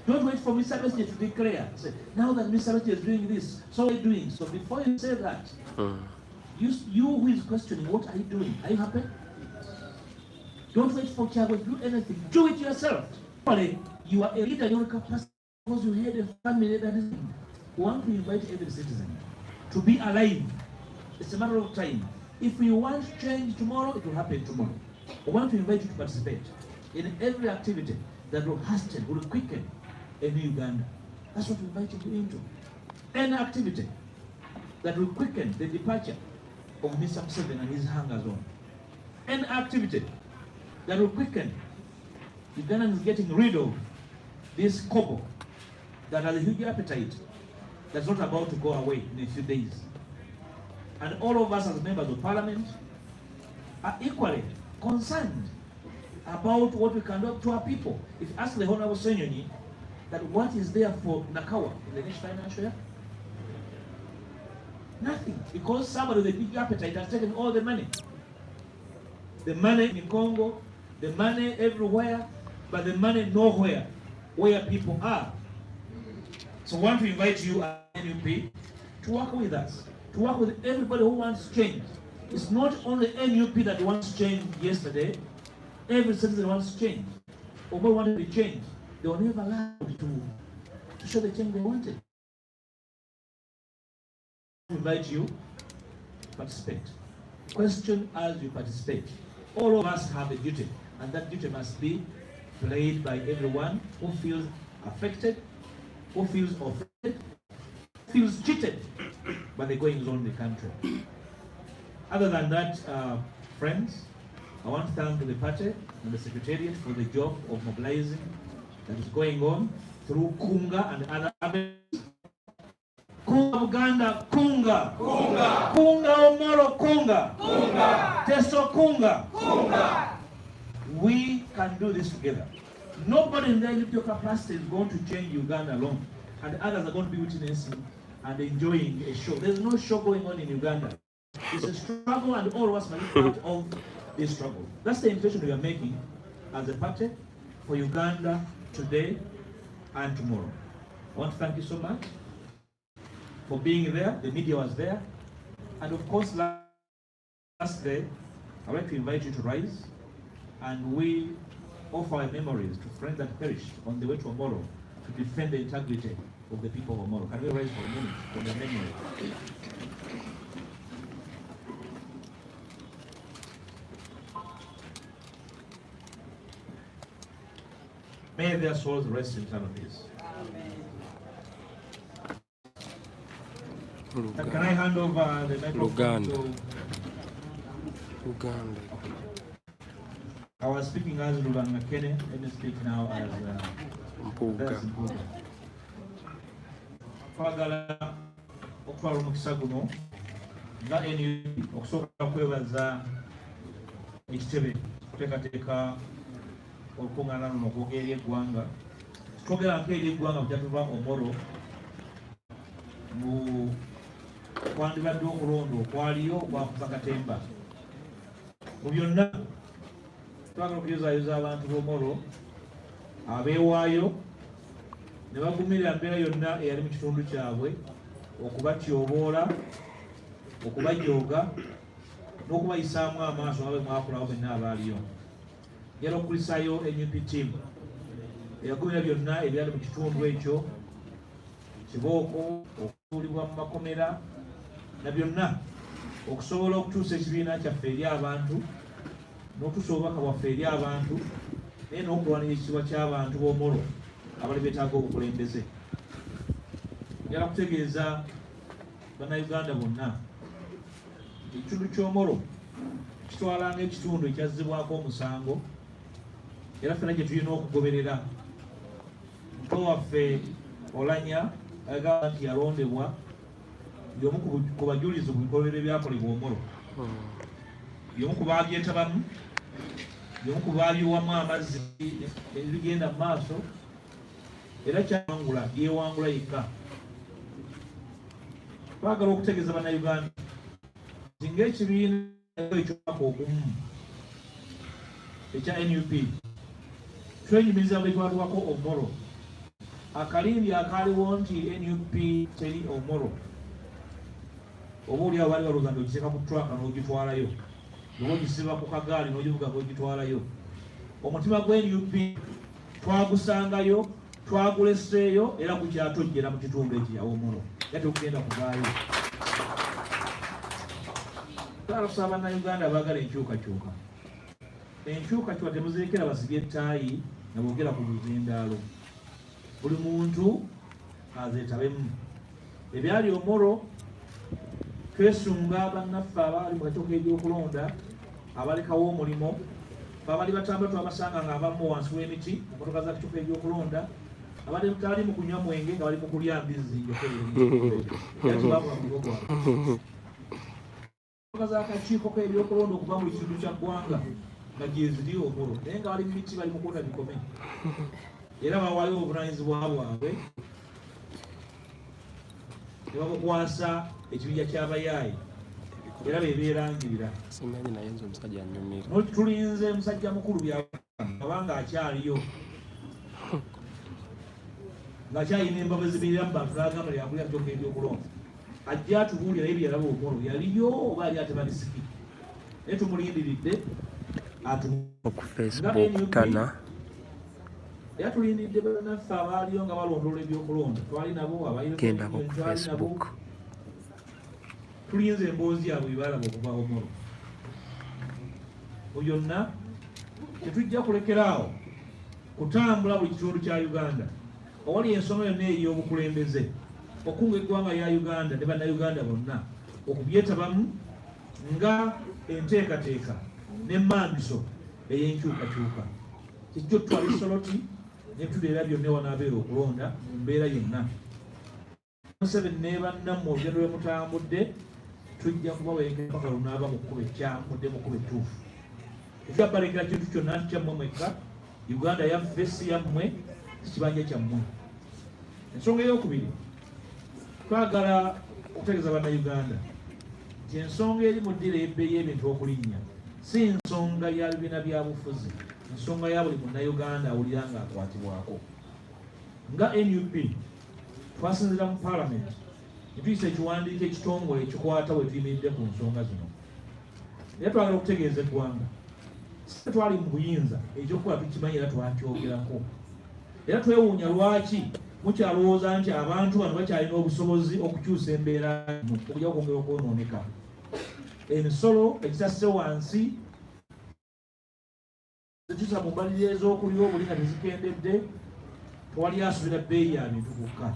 S3: Don't wait for Mr. President to declare. Say, now that Mr. President is doing this, so what are you doing? So before you say that, you who is questioning, what are you doing? Are you happy? Don't wait for Chiago to do anything. Do it yourself. You are a leader in your capacity because you had a family that is. We want to invite every citizen to be alive. It's a matter of time. If we want change tomorrow, it will happen tomorrow. We want to invite you to participate in every activity that will hasten, will quicken a new Uganda. That's what we invite you into. Any activity that will quicken the departure of Mr. Museveni and his hangers on. Any activity that will quicken Ugandans getting rid of this kobo that has a huge appetite that's not about to go away in a few days. And all of us as members of parliament are equally concerned about what we can do to our people. If you ask the Honorable Senyonyi that what is there for Nakawa in the next financial year? Nothing, because somebody with a big appetite has taken all the money. The money in Congo, the money everywhere, but the money nowhere where people are. So I want to invite you as NUP to work with us, to work with everybody who wants change. It's not only NUP that wants change yesterday. Every citizen wants change. Or who wanted to be changed. They were never allowed to show the change they wanted. I invite you to participate. Question as you participate. All of us have a duty, and that duty must be played by everyone who feels affected, who feels offended, who feels cheated by the goings on in the country. Other than that, friends, I want to thank the party and the Secretariat for the job of mobilizing that is going on through Kunga and other avenues. Kunga Uganda, Kunga. Kunga. Kunga Omoro, Kunga. Kunga. Teso, Kunga. Kunga. We can do this together. Nobody in their individual capacity is going to change Uganda alone. And others are going to be witnessing and enjoying a show. There's no show going on in Uganda. It's a struggle, and all of us must be part of this struggle. That's the invitation we are making as a party for Uganda today and tomorrow. I want to thank you so much for being there. The media was there. And of course, last day, I'd like to invite you to rise, and we offer our memories to friends that perished on the way to Omoro to defend the integrity of the people of Omoro. Can we rise for a minute for the memory? May their souls rest in eternal peace. Can I hand over the microphone to
S7: Uganda.
S3: I was speaking as Lubanga Kene. Let me speak now as
S7: Mpuga.
S3: Twagala okutwala omukisa guno nga NUP okusooka kwebaza ekitebe kuteekateeka olukungaana luno okwogera eri eggwanga. Twogera nko eri eggwanga bujja tuva Omoro mu kwandibadde okulonda okwaliyo okwakuza katemba. Mu byonna twagala okuyozaayoza abantu b'Omoro abeewaayo ne bagumirira mbeera yonna eyali mu kitundu kyabwe, okubatyoboola, okubajooga n'okubayisaamu amaaso nga bwe mwakulawo benna abaaliyo. Njala okulisaayo NUP team eyagoberera byonna ebyali mu kitundu ekyo, kibooko, okutuulibwa mu makomera na byonna, okusobola okutuusa ekibiina kyaffe eri abantu, n'okutuusa obubaka bwaffe eri abantu, naye n'okulwanira ekitiibwa ky'abantu b'Omoro abali beetaaga obukulembeze. Njala kutegeeza bannayuganda bonna nti ekitundu ky'Omoro kitwalanga ekitundu ekyazzibwako omusango, era ffena gye tulina okugoberera. waffe Olanya agamba nti yalondebwa y'omu ku bajulizi ku bikolwa ebyakolebwa Omoro, y'omu ku baabyetabamu, y'omu ku baabiwamu amazzi ebigenda mu maaso, era kyawangula yeewangula yekka. Twagala okutegeeza bannayuganda nti ng'ekibiina eky'omwaka ogumu ekya NUP twenyumiriza bwe twatuwako Omoro, akalimbi akaaliwo nti NUP teri Omoro, oba oli awo bali balooza nti ogiseka ku ttwaka n'ogitwalayo, oba ogisiba ku kagaali n'ogivuga ng'ogitwalayo. Omutima gwa NUP twagusangayo, twaguleseeyo, era gukyatojjera mu kitundu ekya Omoro, era tekugenda kuvaayo. Twalusaba bannayuganda baagala enkyukakyuka. Enkyukakyuka temuzirekera basibye ettaayi na boogera ku buzindaalo. Buli muntu azeetabemu. Ebyali Omoro twesunga bannaffe abaali mu kakiiko k'ebyokulonda abalekawo omulimo, baabali batambula twabasanga ng'abamu wansi w'emiti mu mmotoka za kakiiko k'ebyokulonda, abali mu kunywa mwenge nga bali mu kulya mbizzi z'akakiiko k'ebyokulonda okuva mu kitundu kya ggwanga nga gye ziri Omoro, naye nga bali mu miti bali mu kwota bikome, era bawaayo obuvunaanyizibwa bwabwe ne babukwasa ekibinja ky'abayaayi, era beeberangirira. Tulinze musajja mukulu byabanga akyaliyo ng'akyalina embaga zimirira mu bantu n'agamba lyakulira kyokka ebyokulonda, ajja atubuulira naye byalaba Omoro yaliyo oba ali atebalisiki, naye tumulindiridde era tulindidde bannaffe abaaliyo nga balondoola ebyokulonda, twali nabo abayinabo, tulinze emboozi yaabwe balaba okuva Omoro. Mu byonna tetujja kulekeraawo kutambula buli kitundu kya Uganda owali ensonga yonna ey'obukulembeze, okunga eggwanga lya Uganda ne bannayuganda bonna okubyetabamu nga enteekateeka n'emmambiso ey'enkyukakyuka. Kijjo tutwala Soloti ne tuleera byonna wanaabeera okulonda mu mbeera yonna. Museveni ne bannammwe olugendo lwe mutambudde tujja kubawerekera paka lunaaba mu kkubo ekyamudde mu kkubo ettuufu. Tekyabalekera kintu kyonna nti kyammwe mwekka, Uganda yaffe si yammwe, si kibanja kyammwe. Ensonga ey'okubiri, twagala okutegeeza bannayuganda nti ensonga eri mu ddira y'ebbeeyi y'ebintu okulinnya si nsonga ya bibiina byabufuzi, ensonga ya buli munnayuganda awulira ng'akwatibwako. Nga NUP twasinzira mu paalamenti ne tuyisa ekiwandiiko ekitongole ekikwata we tuyimiridde ku nsonga zino. Era twagala okutegeeza eggwanga si twali mu buyinza ekyokuba tukimanyi era twakyogerako, era twewuunya lwaki mukyalowooza nti abantu bano bakyalina obusobozi okukyusa embeera okujja kwongera okwonooneka. Emisolo ekitase wansi zikyusa mu mbalirira ez'okulya obuli nga tezikendedde, tewali asubira bbeeyi ya bintu bukka.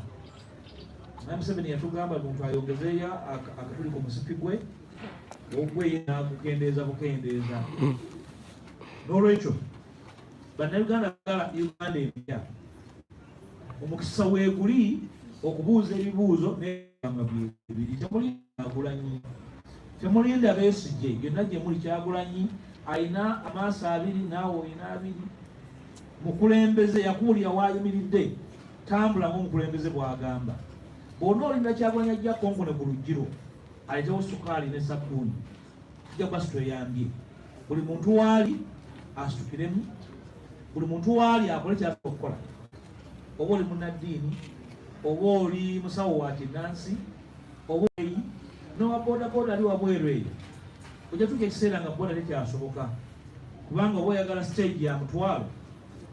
S3: Naye Museveni yatugamba omuntu ayongezeeyo akatuli ku musipi gwe, ogwe nagukendeeza bukendeeza. N'olwekyo bannayuganda bagala Uganda empya, omukisa weeguli okubuuza ebibuuzo n'ebanga bibiri. Temulinda Kyagulanyi, temulinda Besigye, byonna gye muli Kyagulanyi alina amaaso abiri naawe olina abiri. Mukulembeze yakuwulira waayimiridde, tambula ng'omukulembeze bw'agamba. Bw'ona olinda Kyagulanyi ajja konkone ku lugiro aletewo sukaali ne sabbuuni, kijja kuba sitweyambye. Buli muntu waali asitukiremu, buli muntu waali akole ky'afa okukola. Oba oli munnaddiini, oba oli musawo wa kinnansi, oba oli n'owa boodabooda ali wabweru eyo, ojja tuuka ekiseera nga booda tekyasoboka, kubanga oba oyagala stage ya mutwalo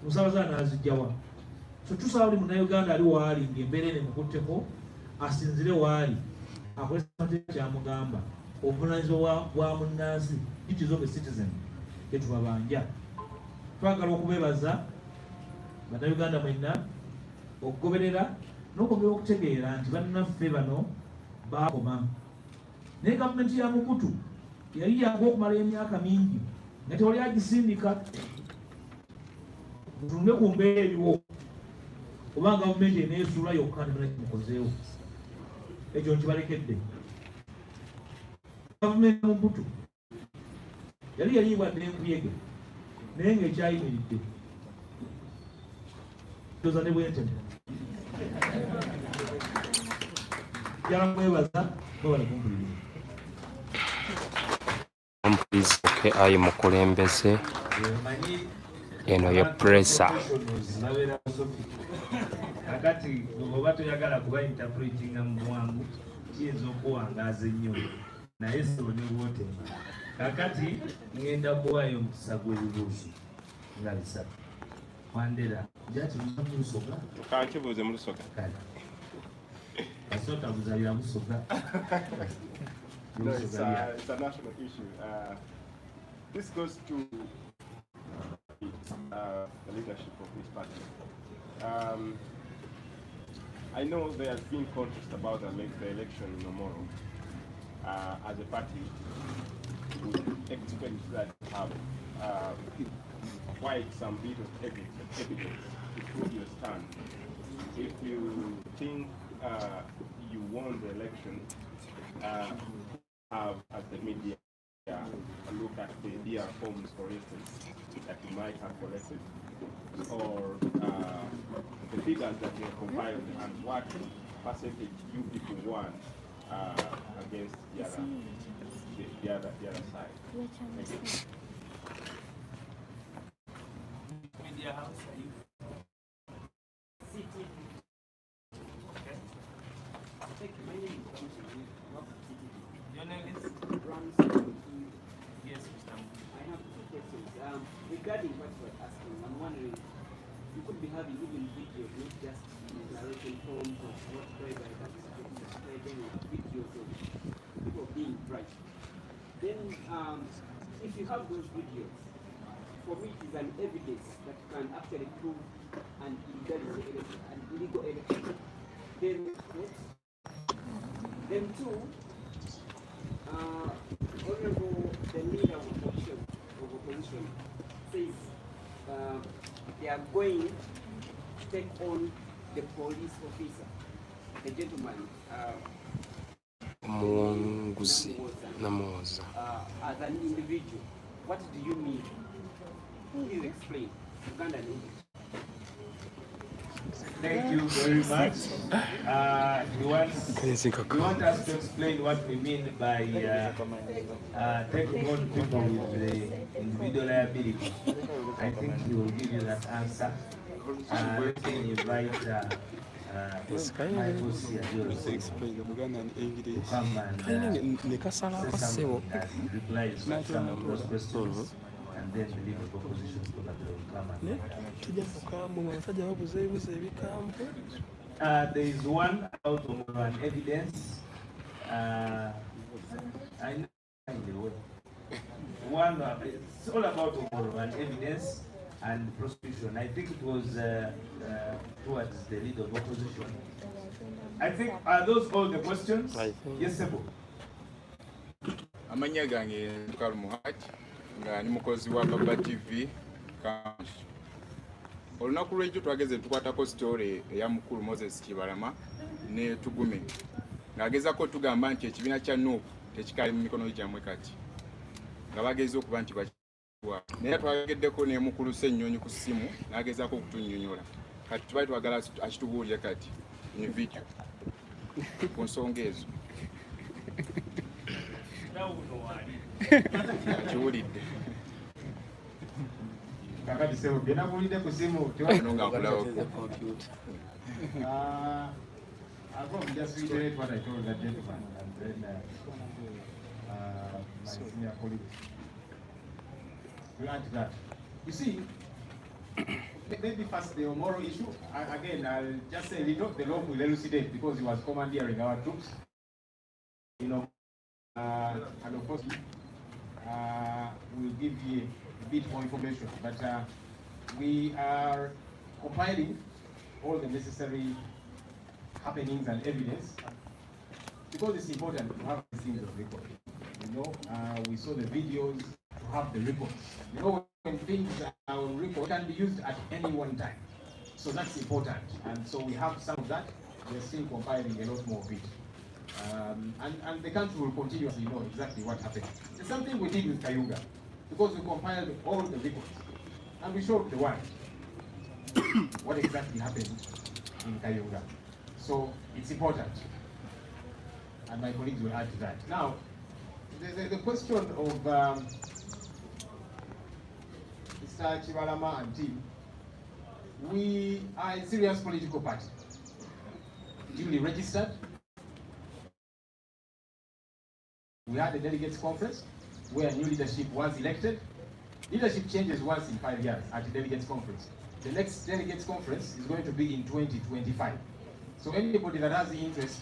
S3: musabaza n'azijjawa. So tusaba buli munnayuganda ali waali ng'embeera eno emukutteko asinzire waali akolesa amateeka kyamugamba. Obuvunaanyizibwa bwa munnansi duties of a citizen etubabanja. Twagala okubeebaza bannayuganda mwenna okugoberera n'okwongera okutegeera nti bannaffe bano baakoma. Naye gavumenti ya Mukutu yali yangu okumala emyaka mingi nga tewali agisindika. Tutunde ku mbeera eriwo Oba gavumenti eneesula yokka ne mukozeewo. Ekyo nkibalekedde. Gavumenti Mobutu yali yaliibwadde enkuyege naye ng'ekyayimiridde. Ndoza ne bwentemu. Njala mwebaza babala kumpuliriza.
S7: Omupoliisi ayi mukulembeze eno ye pressa.
S1: Kakati oba toyagala kuba interpretinga mu bwangu kiyinza okuwangaaza ennyo naye sebo ne bwotema. Kakati ngenda kuwaayo omukisa gw'ebibuuzo nga bisatu. Wandera jaki musa mu lusoga
S8: kankibuuze mu lusoga
S1: kale asota buzabira musoga.
S8: No, it's a national issue. This goes to the leadership of this party. I know there has been contest about the election in Omoro. As a party, we expect that you have quite some bit of evidence to prove your stand. If you think you won the election, have at the media look at the DR forms, for instance, that you might have collected, or the figures that you have compiled and what percentage you people won against the other side. Thank you.
S1: Media house, are you? Your name is? Yes, Mr.
S9: I have two questions. Regarding what you were asking, I'm wondering, you could be having even videos, not just declaration forms of what private participating or videos of people being bribed. Then, if you have those videos, for me it is an evidence that can actually prove an illegal election. Then what? Then two, Honorable the leader of opposition says they are going to take on the police officer, the gentleman,
S7: Namuoza.
S9: as an individual. What do you mean? Please explain. Ugandan English.
S1: Thank you very much. You want us to explain what we mean by taking on people with the individual liability. I think he will give you that answer. Let me invite my boss here, to come and say something as he replies to some of those questions. And then the legal proposition probably will come and there is one out of an evidence. I know one it's all about an evidence and prosecution. I think it was towards the leader of opposition. I think are those all the questions? Yes, Sebo.
S10: Amanya gange Kalmuhaj nga ni mukozi wa Baba TV Kansas. Olunaku lw'ekyo twageze tukwatako story eya mukulu Moses Kibalama ne Tugume. Ng'agezako tugamba nti ekibiina kya NUP tekikali mu mikono gyammwe kati. Nga bageze okuba nti bakiwa. Naye twageddeko ne mukulu Ssennyonyi ku ssimu n'agezaako okutunnyonnyola. Kati tubali twagala akitubuulire kati ne video. Ku nsonga ezo. Akiwulidde.
S1: Kakati Sebo, gena kuwulidde ku ssimu. I'll probably just reiterate what I told that gentleman and then my senior colleague. Grant that. You see, maybe first the Omoro issue. Again, I'll just say little. The law will elucidate because he was commandeering our troops. You know, and of course, we'll give you a bit more information. But we are compiling all the necessary happenings and evidence because it's important to have these things of record. You know, we saw the videos to have the records. You know, when things are on record, can be used at any one time.
S11: So that's important. And so we have some of that. We're still compiling a lot more of it. And the country will continuously know exactly what happened. The same thing we did with Kayunga, because we compiled all the records and we showed the world what exactly happened in Kayunga. So it's important, and my colleagues will add to that. Now, the question of Mr. Chibalama and team, we are a serious political party, duly registered. We had a delegates conference where new leadership was elected. Leadership changes once in 5 years at the delegates conference. The next delegates conference is going to be in 2025. So anybody that has the interest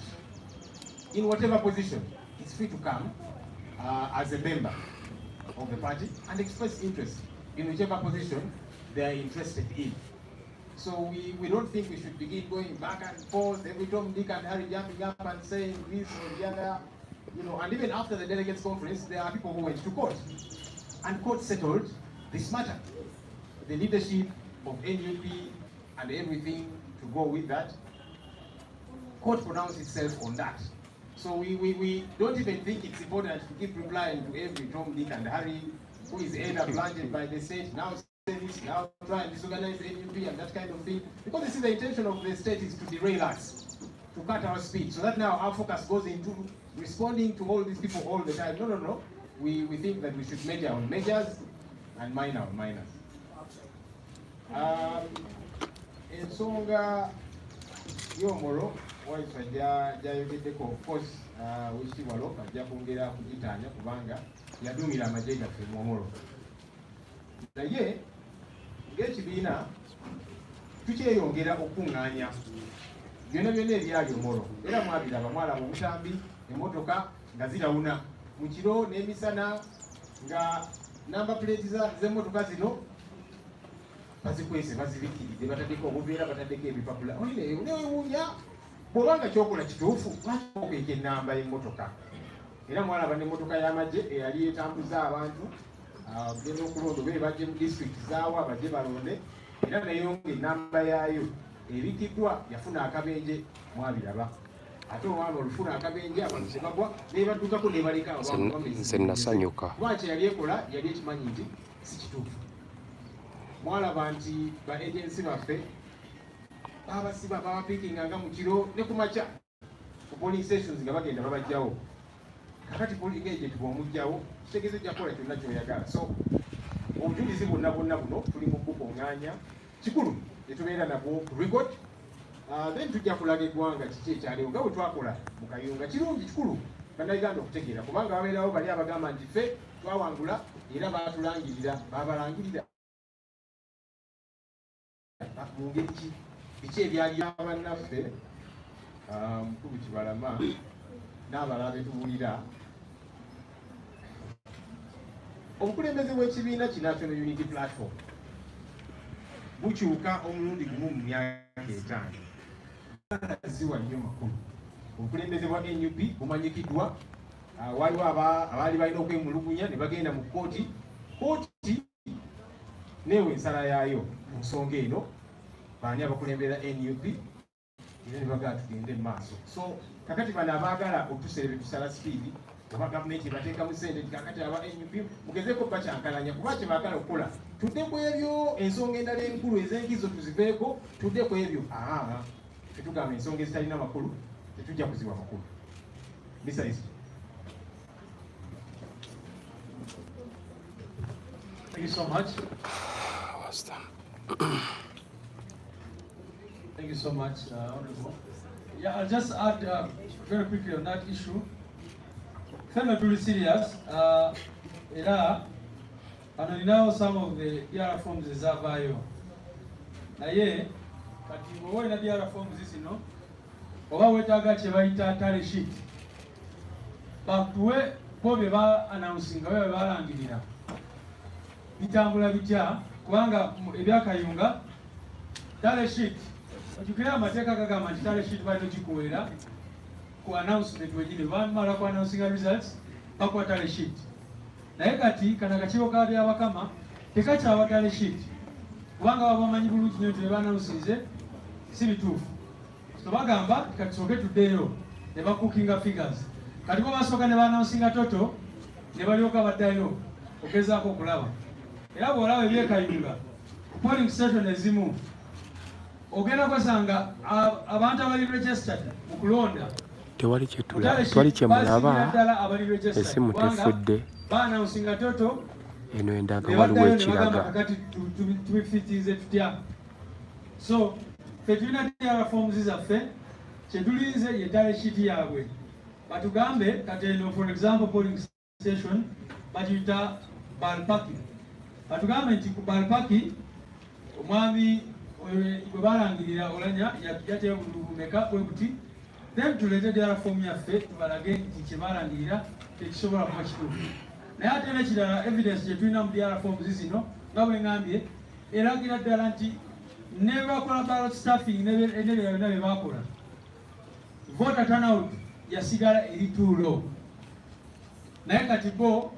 S11: in whatever position is free to come as a member of the party and express interest in whichever position they are interested in. So we don't think we should begin going back and forth every Tom, Dick and Harry jumping up and saying this or the other. You know, and even after the delegates conference, there are people who went to court, and court settled this matter. The leadership of NUP and everything to go with that, court pronounced itself on that. So we don't even think it's important to keep replying to every Tom, Dick and Harry who is either planted by the state, now say this, now try and disorganize NUP and that kind of thing. Because you see, the intention of the state is to derail us, to cut our speed, so that now our focus goes into responding to all these people all the time. No. We think that we should measure on measures and minor on minors. Ensonga y'omoro waisajja jayogeddeko, of course wekitibwa ajja kwongera kugitaanya kubanga yadumira amagye gaffe mu Omoro. Naye ng'ekibiina tukyeyongera okuŋŋaanya byonna ebyali Omoro, era mwabiraba, mwalaba obutambi, emmotoka nga zirawuna mu kiro n'emisana, nga namba plate z'emmotoka zino bazikwese bazibikiridde, bataddeko obuveera, bataddeko ebipapula. Newewuunya bw'obanga kyokola kituufu, lwaki okeeka ennamba y'emmotoka? Era mwalaba n'emmotoka y'amagye eyali etambuza abantu genda okulonda oba ebajje mu disitulikiti zaawa abajje balonde, era nayo ng'ennamba yaayo ebikiddwa yafuna akabenje, mwabiraba. Ate omwana olufuna akabenje abantu se bagwa nebaddukako nebaleka
S7: nze nasanyuka.
S11: Lwaki yali ekola yali ekimanyi nti si kituufu. Mwalaba nti ba agency baffe babasiba babapiikinganga mu kiro ne ku makya ku polling stations nga bagenda babajjawo. Kakati polling agent bw'omugjawo kitegeeza ojja kukola kyonna ky'oyagala. So obujulizi bwonna buno tuli mu kukuŋŋaanya kikulu etubeera nabwo ku record. Then tujja kulaga eggwanga kiki ekyaliwo nga bwe twakola mu Kayunga. Kirungi kikulu bannayuganda okutegeera, kubanga babeerawo bali abagamba nti ffe twawangula era baatulangirira, babalangirira mu ngeri ki, biki ebyali bannaffe Mukulu Kibalama n'abalala betuwulira. Obukulembeze bw'ekibiina ki National Unity Platform bukyuka omulundi gumu mu myaka 5. Ziwa nnyo makulu. Obukulembeze bwa NUP bumanyikiddwa, waliwo abaali balina okwemulugunya ne bagenda mu kkooti neewe ensala yaayo mu nsonga eno, baani abakulembera NUP era ne bagala tugende mu maaso. So kakati bano abaagala otusere betusala sipiidi, aba gavumenti ebateekamu ssente nti kakati aba NUP mugezeeko bakyankalanya kuba kye baagala okukola. Tudde ku ebyo, ensonga endala enkulu ez'enkizo tuziveeko, tudde ku ebyo. Tetugamba ensonga ezitalina makulu tetujja kuziwa makulu. Mr. Isi.
S2: Thank you so much. Thank you so much, Honorable. Yeah, I'll just add very quickly on that issue. Fema really serious. And now some of the DR forms is avayo. Naye, kati mwowe na DR forms is no. Owa wetaga chebaita tally sheet. Bakuwe bobe ba announcing wewe balangirira. Bitambula bitya kubanga ebya Kayunga tally sheet. Okukira amateeka gagamba nti tally sheet balina kikuweera ku announcement wegine bamala ku announcing results bakuwa tally sheet. Naye kati kana akakiiko ka byabakama tekakyaba tally sheet. kubanga babamanyi bulungi nnyo nti bebanawusinze si bituufu. So bagamba kati tusooke tuddeyo ne bakukinga figures. Kati bo basooka ne banawusinga toto ne balyoka baddayo ogezaako okulaba. Era bw'olaba ebyekayunga polling station ezimu ogenda kwesanga abantu abali registered mu kulonda
S7: tewali kyemulaba esimu tefudde
S2: banawusinga toto
S7: eno endaga waliwo ekiraga
S2: kati tubifitize tutya. So ffe tulina TR forms zaffe kyetulinze yetale sheet yaabwe batugambe kati eno for example polling station bagiyita balpaki batugambe nti ku balpaki omwami bwe balangirira olanya yateyo bulumeka bwe buti then tuleete TR form yaffe tubalage nti kyebalangirira tekisobola kuba kituufu. Naye ate n'ekirala evidence gyetulina mu TR forms zino nga bwe ngambye eragira ddala nti ne bakola ballot staffing n'ebirala byonna bye bakola voter turnout yasigala eri too low. Naye kati bo